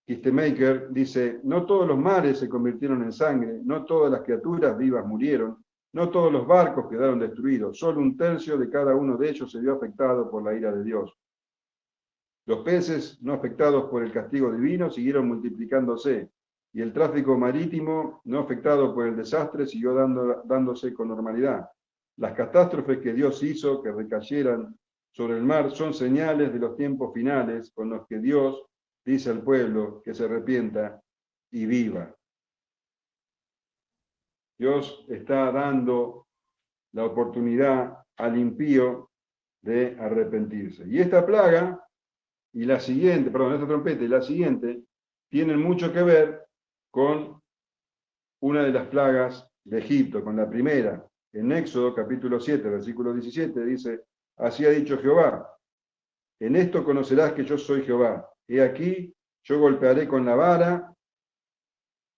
Kistemaker, dice, no todos los mares se convirtieron en sangre, no todas las criaturas vivas murieron, no todos los barcos quedaron destruidos, solo un tercio de cada uno de ellos se vio afectado por la ira de Dios. Los peces, no afectados por el castigo divino, siguieron multiplicándose, y el tráfico marítimo, no afectado por el desastre, siguió dándose con normalidad. Las catástrofes que Dios hizo que recayeran sobre el mar son señales de los tiempos finales con los que Dios dice al pueblo que se arrepienta y viva. Dios está dando la oportunidad al impío de arrepentirse. Y esta plaga y la siguiente, perdón, esta trompeta y la siguiente, tienen mucho que ver con una de las plagas de Egipto, con la primera. En Éxodo capítulo 7, versículo 17, dice, así ha dicho Jehová, en esto conocerás que yo soy Jehová. He aquí, yo golpearé con la vara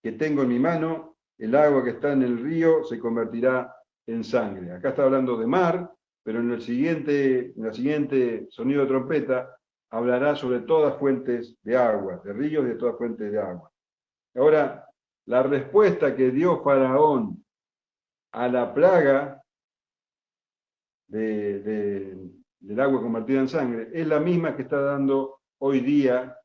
que tengo en mi mano, el agua que está en el río se convertirá en sangre. Acá está hablando de mar, pero en el siguiente sonido de trompeta hablará sobre todas fuentes de agua, de ríos y de todas fuentes de agua. Ahora, la respuesta que dio Faraón a la plaga del agua convertida en sangre es la misma que está dando hoy día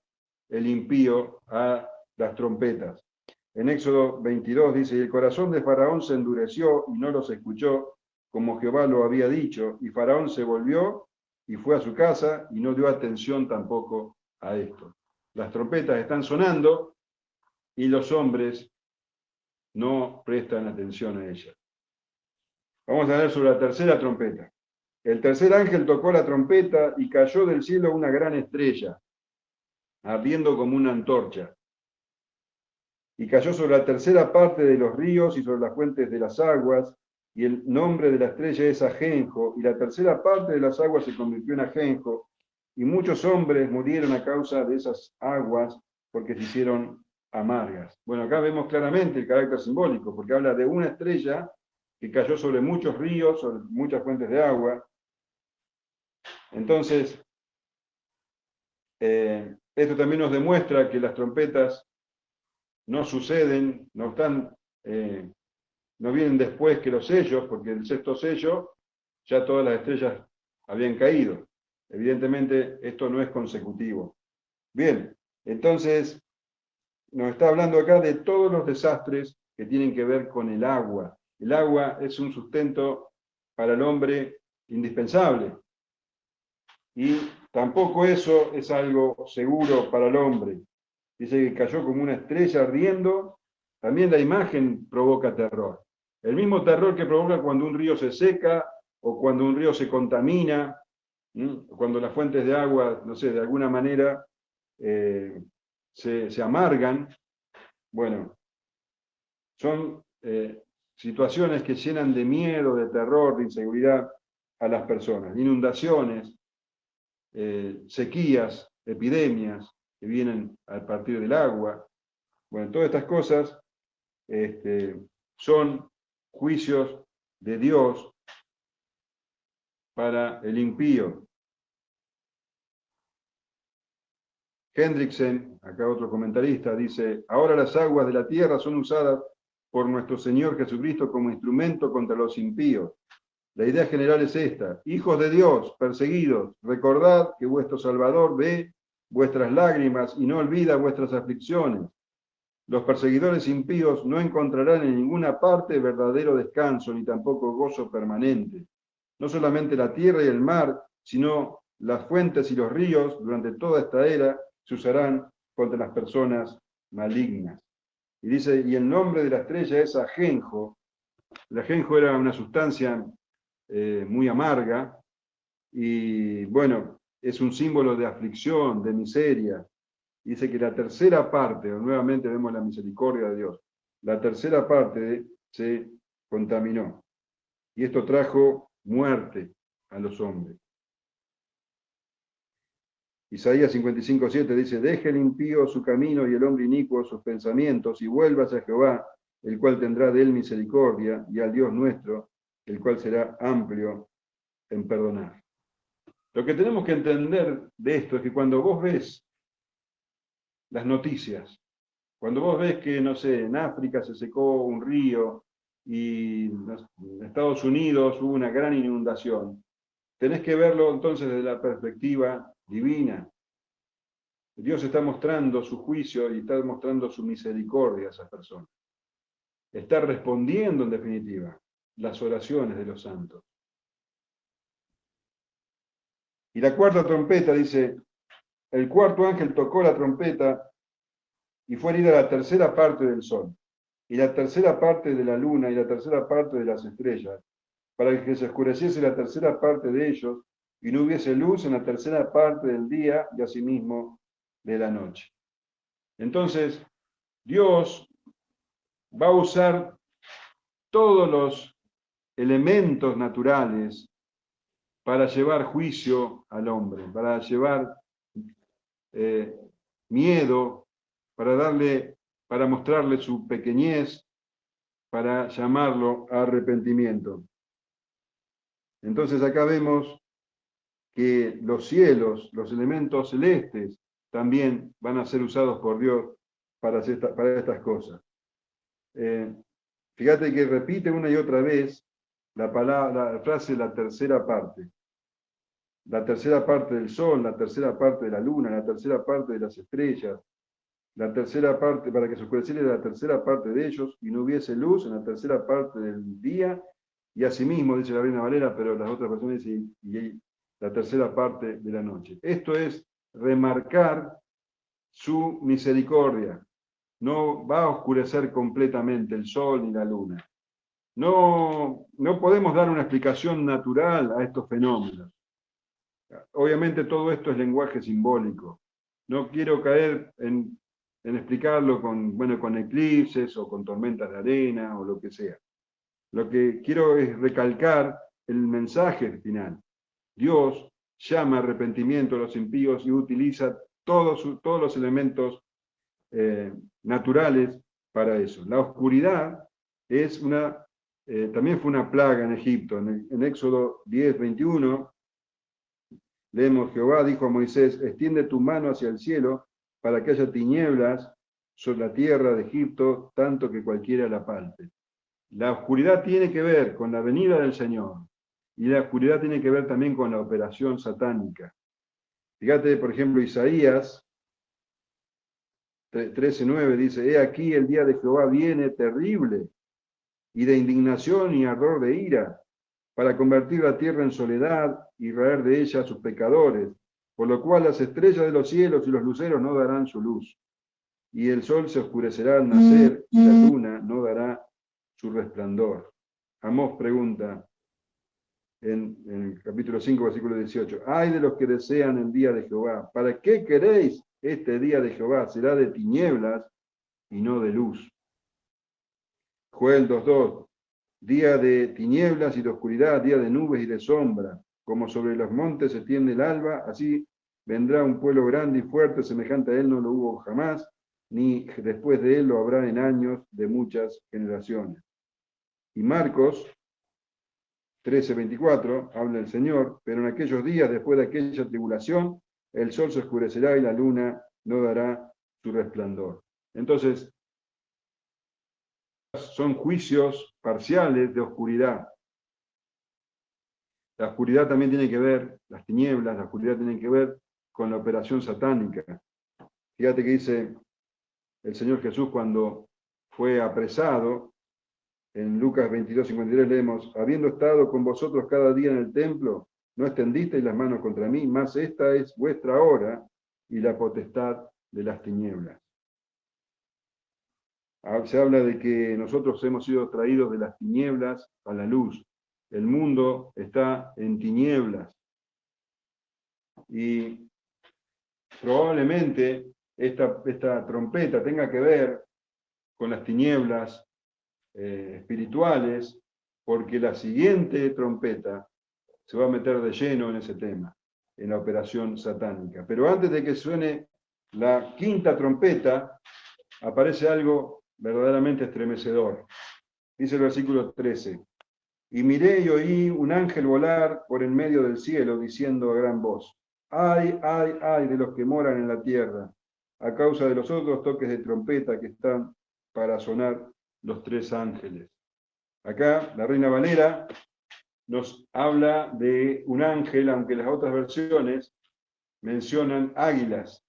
el impío a las trompetas. En Éxodo 22 dice, y el corazón de Faraón se endureció y no los escuchó, como Jehová lo había dicho, y Faraón se volvió y fue a su casa y no dio atención tampoco a esto. Las trompetas están sonando y los hombres no prestan atención a ellas. Vamos a ver sobre la tercera trompeta. El tercer ángel tocó la trompeta y cayó del cielo una gran estrella, ardiendo como una antorcha. Y cayó sobre la tercera parte de los ríos y sobre las fuentes de las aguas, y el nombre de la estrella es Ajenjo, y la tercera parte de las aguas se convirtió en Ajenjo, y muchos hombres murieron a causa de esas aguas, porque se hicieron amargas. Bueno, acá vemos claramente el carácter simbólico, porque habla de una estrella que cayó sobre muchos ríos, sobre muchas fuentes de agua. Entonces, esto también nos demuestra que las trompetas no suceden, no vienen después que los sellos, porque el sexto sello ya todas las estrellas habían caído. Evidentemente esto no es consecutivo. Bien, entonces nos está hablando acá de todos los desastres que tienen que ver con el agua. El agua es un sustento para el hombre indispensable. Y tampoco eso es algo seguro para el hombre. Dice que cayó como una estrella ardiendo. También la imagen provoca terror. El mismo terror que provoca cuando un río se seca o cuando un río se contamina, cuando las fuentes de agua, no sé, de alguna manera se amargan. Bueno, son situaciones que llenan de miedo, de terror, de inseguridad a las personas. Inundaciones, sequías, epidemias que vienen a partir del agua. Bueno, todas estas cosas son juicios de Dios para el impío. Hendrickson, acá otro comentarista, dice: ahora las aguas de la tierra son usadas por nuestro Señor Jesucristo como instrumento contra los impíos. La idea general es esta: hijos de Dios, perseguidos, recordad que vuestro Salvador ve vuestras lágrimas y no olvida vuestras aflicciones. Los perseguidores impíos no encontrarán en ninguna parte verdadero descanso, ni tampoco gozo permanente. No solamente la tierra y el mar, sino las fuentes y los ríos, durante toda esta era, se usarán contra las personas malignas. Y dice, y el nombre de la estrella es ajenjo. El ajenjo era una sustancia muy amarga, y bueno, es un símbolo de aflicción, de miseria. Dice que la tercera parte, nuevamente vemos la misericordia de Dios, la tercera parte se contaminó. Y esto trajo muerte a los hombres. Isaías 55:7 dice: deje el impío su camino y el hombre inicuo sus pensamientos, y vuélvase a Jehová, el cual tendrá de él misericordia, y al Dios nuestro, el cual será amplio en perdonar. Lo que tenemos que entender de esto es que cuando vos ves las noticias, cuando vos ves que, no sé, en África se secó un río y en Estados Unidos hubo una gran inundación, tenés que verlo entonces desde la perspectiva divina. Dios está mostrando su juicio y está mostrando su misericordia a esas personas. Está respondiendo, en definitiva, las oraciones de los santos. Y la cuarta trompeta dice: el cuarto ángel tocó la trompeta y fue herida la tercera parte del sol, y la tercera parte de la luna, y la tercera parte de las estrellas, para que se oscureciese la tercera parte de ellos, y no hubiese luz en la tercera parte del día, y asimismo de la noche. Entonces, Dios va a usar todos los elementos naturales para llevar juicio al hombre, para llevar miedo, para mostrarle su pequeñez, para llamarlo a arrepentimiento. Entonces acá vemos que los cielos, los elementos celestes, también van a ser usados por Dios para estas cosas. Fíjate que repite una y otra vez la frase la tercera parte. La tercera parte del sol, la tercera parte de la luna, la tercera parte de las estrellas, la tercera parte, para que se oscureciera la tercera parte de ellos y no hubiese luz en la tercera parte del día, y asimismo, dice la Reina Valera, pero las otras versiones dicen, y la tercera parte de la noche. Esto es remarcar su misericordia. No va a oscurecer completamente el sol ni la luna. No podemos dar una explicación natural a estos fenómenos. Obviamente todo esto es lenguaje simbólico. No quiero caer en explicarlo con eclipses o con tormentas de arena o lo que sea. Lo que quiero es recalcar el mensaje final. Dios llama arrepentimiento a los impíos y utiliza todos los elementos naturales para eso. La oscuridad es también fue una plaga en Egipto. En Éxodo 10:21 leemos: Jehová dijo a Moisés: extiende tu mano hacia el cielo para que haya tinieblas sobre la tierra de Egipto, tanto que cualquiera la palpe. La oscuridad tiene que ver con la venida del Señor, y la oscuridad tiene que ver también con la operación satánica. Fíjate, por ejemplo, Isaías 13:9 dice, he aquí el día de Jehová viene terrible, y de indignación y ardor de ira, para convertir la tierra en soledad y raer de ella a sus pecadores, por lo cual las estrellas de los cielos y los luceros no darán su luz, y el sol se oscurecerá al nacer, y la luna no dará su resplandor. Amós pregunta en el capítulo 5, versículo 18, ay de los que desean el día de Jehová, ¿para qué queréis este día de Jehová? Será de tinieblas y no de luz. Joel 2:2, día de tinieblas y de oscuridad, día de nubes y de sombra, como sobre los montes se tiende el alba, así vendrá un pueblo grande y fuerte, semejante a él no lo hubo jamás, ni después de él lo habrá en años de muchas generaciones. Y Marcos 13:24, habla el Señor, pero en aquellos días, después de aquella tribulación, el sol se oscurecerá y la luna no dará su resplandor. Entonces, son juicios parciales de oscuridad. La oscuridad también tiene que ver, las tinieblas, la oscuridad tiene que ver con la operación satánica. Fíjate que dice el Señor Jesús cuando fue apresado, en Lucas 22:53 leemos, habiendo estado con vosotros cada día en el templo, no extendisteis las manos contra mí, mas esta es vuestra hora y la potestad de las tinieblas. Se habla de que nosotros hemos sido traídos de las tinieblas a la luz. El mundo está en tinieblas. Y probablemente esta trompeta tenga que ver con las tinieblas espirituales, porque la siguiente trompeta se va a meter de lleno en ese tema, en la operación satánica. Pero antes de que suene la quinta trompeta, aparece algo verdaderamente estremecedor. Dice el versículo 13, y miré y oí un ángel volar por en medio del cielo, diciendo a gran voz, ay, ay, ay de los que moran en la tierra, a causa de los otros toques de trompeta que están para sonar los 3 ángeles. Acá la Reina Valera nos habla de un ángel, aunque las otras versiones mencionan águilas.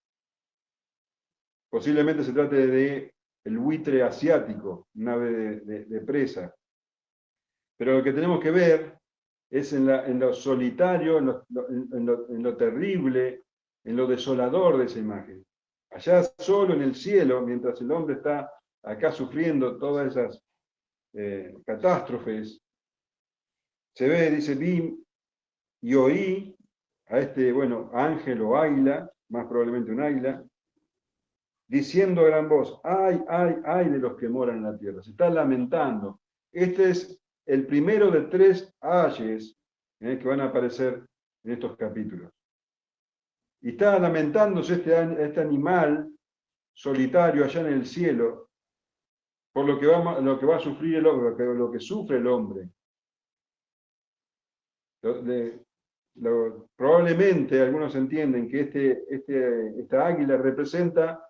Posiblemente se trate de el buitre asiático, un ave de presa. Pero lo que tenemos que ver es en lo solitario, en lo terrible, en lo desolador de esa imagen. Allá solo en el cielo, mientras el hombre está acá sufriendo todas esas catástrofes, se ve, dice, vi y oí a este, ángel o águila, más probablemente un águila, diciendo a gran voz, ay, ay, ay de los que moran en la tierra. Se está lamentando. Este es el primero de 3 ayes que van a aparecer en estos capítulos. Y está lamentándose este animal solitario allá en el cielo por lo que va a sufrir el hombre, lo que sufre el hombre. Probablemente algunos entienden que esta águila representa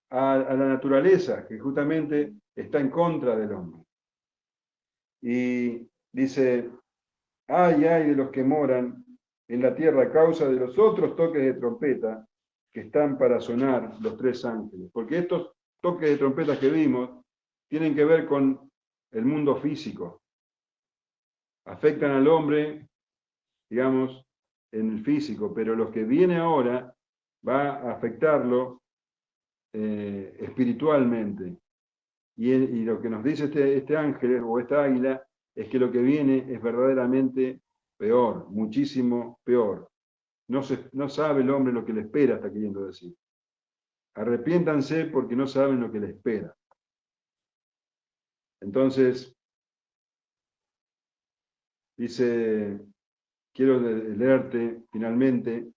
a la naturaleza, que justamente está en contra del hombre. Y dice, ay, ay de los que moran en la tierra a causa de los otros toques de trompeta que están para sonar los 3 ángeles. Porque estos toques de trompeta que vimos tienen que ver con el mundo físico. Afectan al hombre, digamos, en el físico, pero lo que viene ahora va a afectarlo espiritualmente. Y lo que nos dice este ángel o esta águila es que lo que viene es verdaderamente peor, muchísimo peor. No sabe el hombre lo que le espera, está queriendo decir. Arrepiéntanse porque no saben lo que le espera. Entonces, dice, quiero leerte finalmente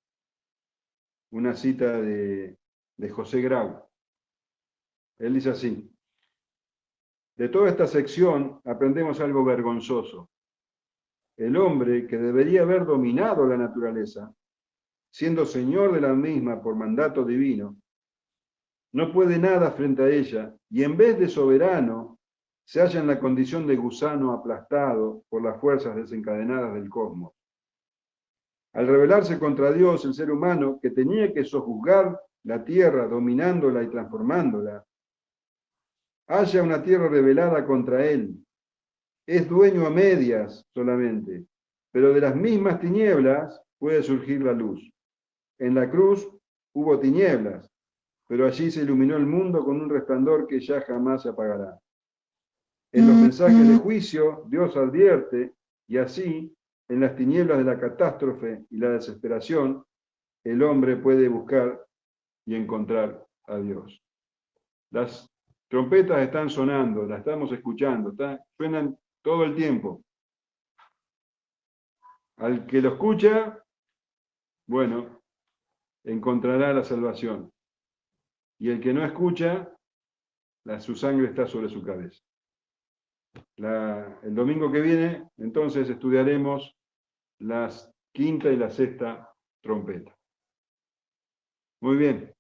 una cita de José Grau. Él dice así, de toda esta sección aprendemos algo vergonzoso. El hombre que debería haber dominado la naturaleza, siendo señor de la misma por mandato divino, no puede nada frente a ella y en vez de soberano se halla en la condición de gusano aplastado por las fuerzas desencadenadas del cosmos. Al rebelarse contra Dios, el ser humano, que tenía que sojuzgar la tierra, dominándola y transformándola. Haya una tierra rebelada contra él. Es dueño a medias solamente, pero de las mismas tinieblas puede surgir la luz. En la cruz hubo tinieblas, pero allí se iluminó el mundo con un resplandor que ya jamás se apagará. En los mensajes de juicio, Dios advierte, y así, en las tinieblas de la catástrofe y la desesperación, el hombre puede buscar y encontrar a Dios. Las trompetas están sonando, las estamos escuchando, suenan todo el tiempo. Al que lo escucha, bueno, encontrará la salvación. Y el que no escucha, su sangre está sobre su cabeza. El domingo que viene, entonces, estudiaremos las quinta y la sexta trompeta. Muy bien.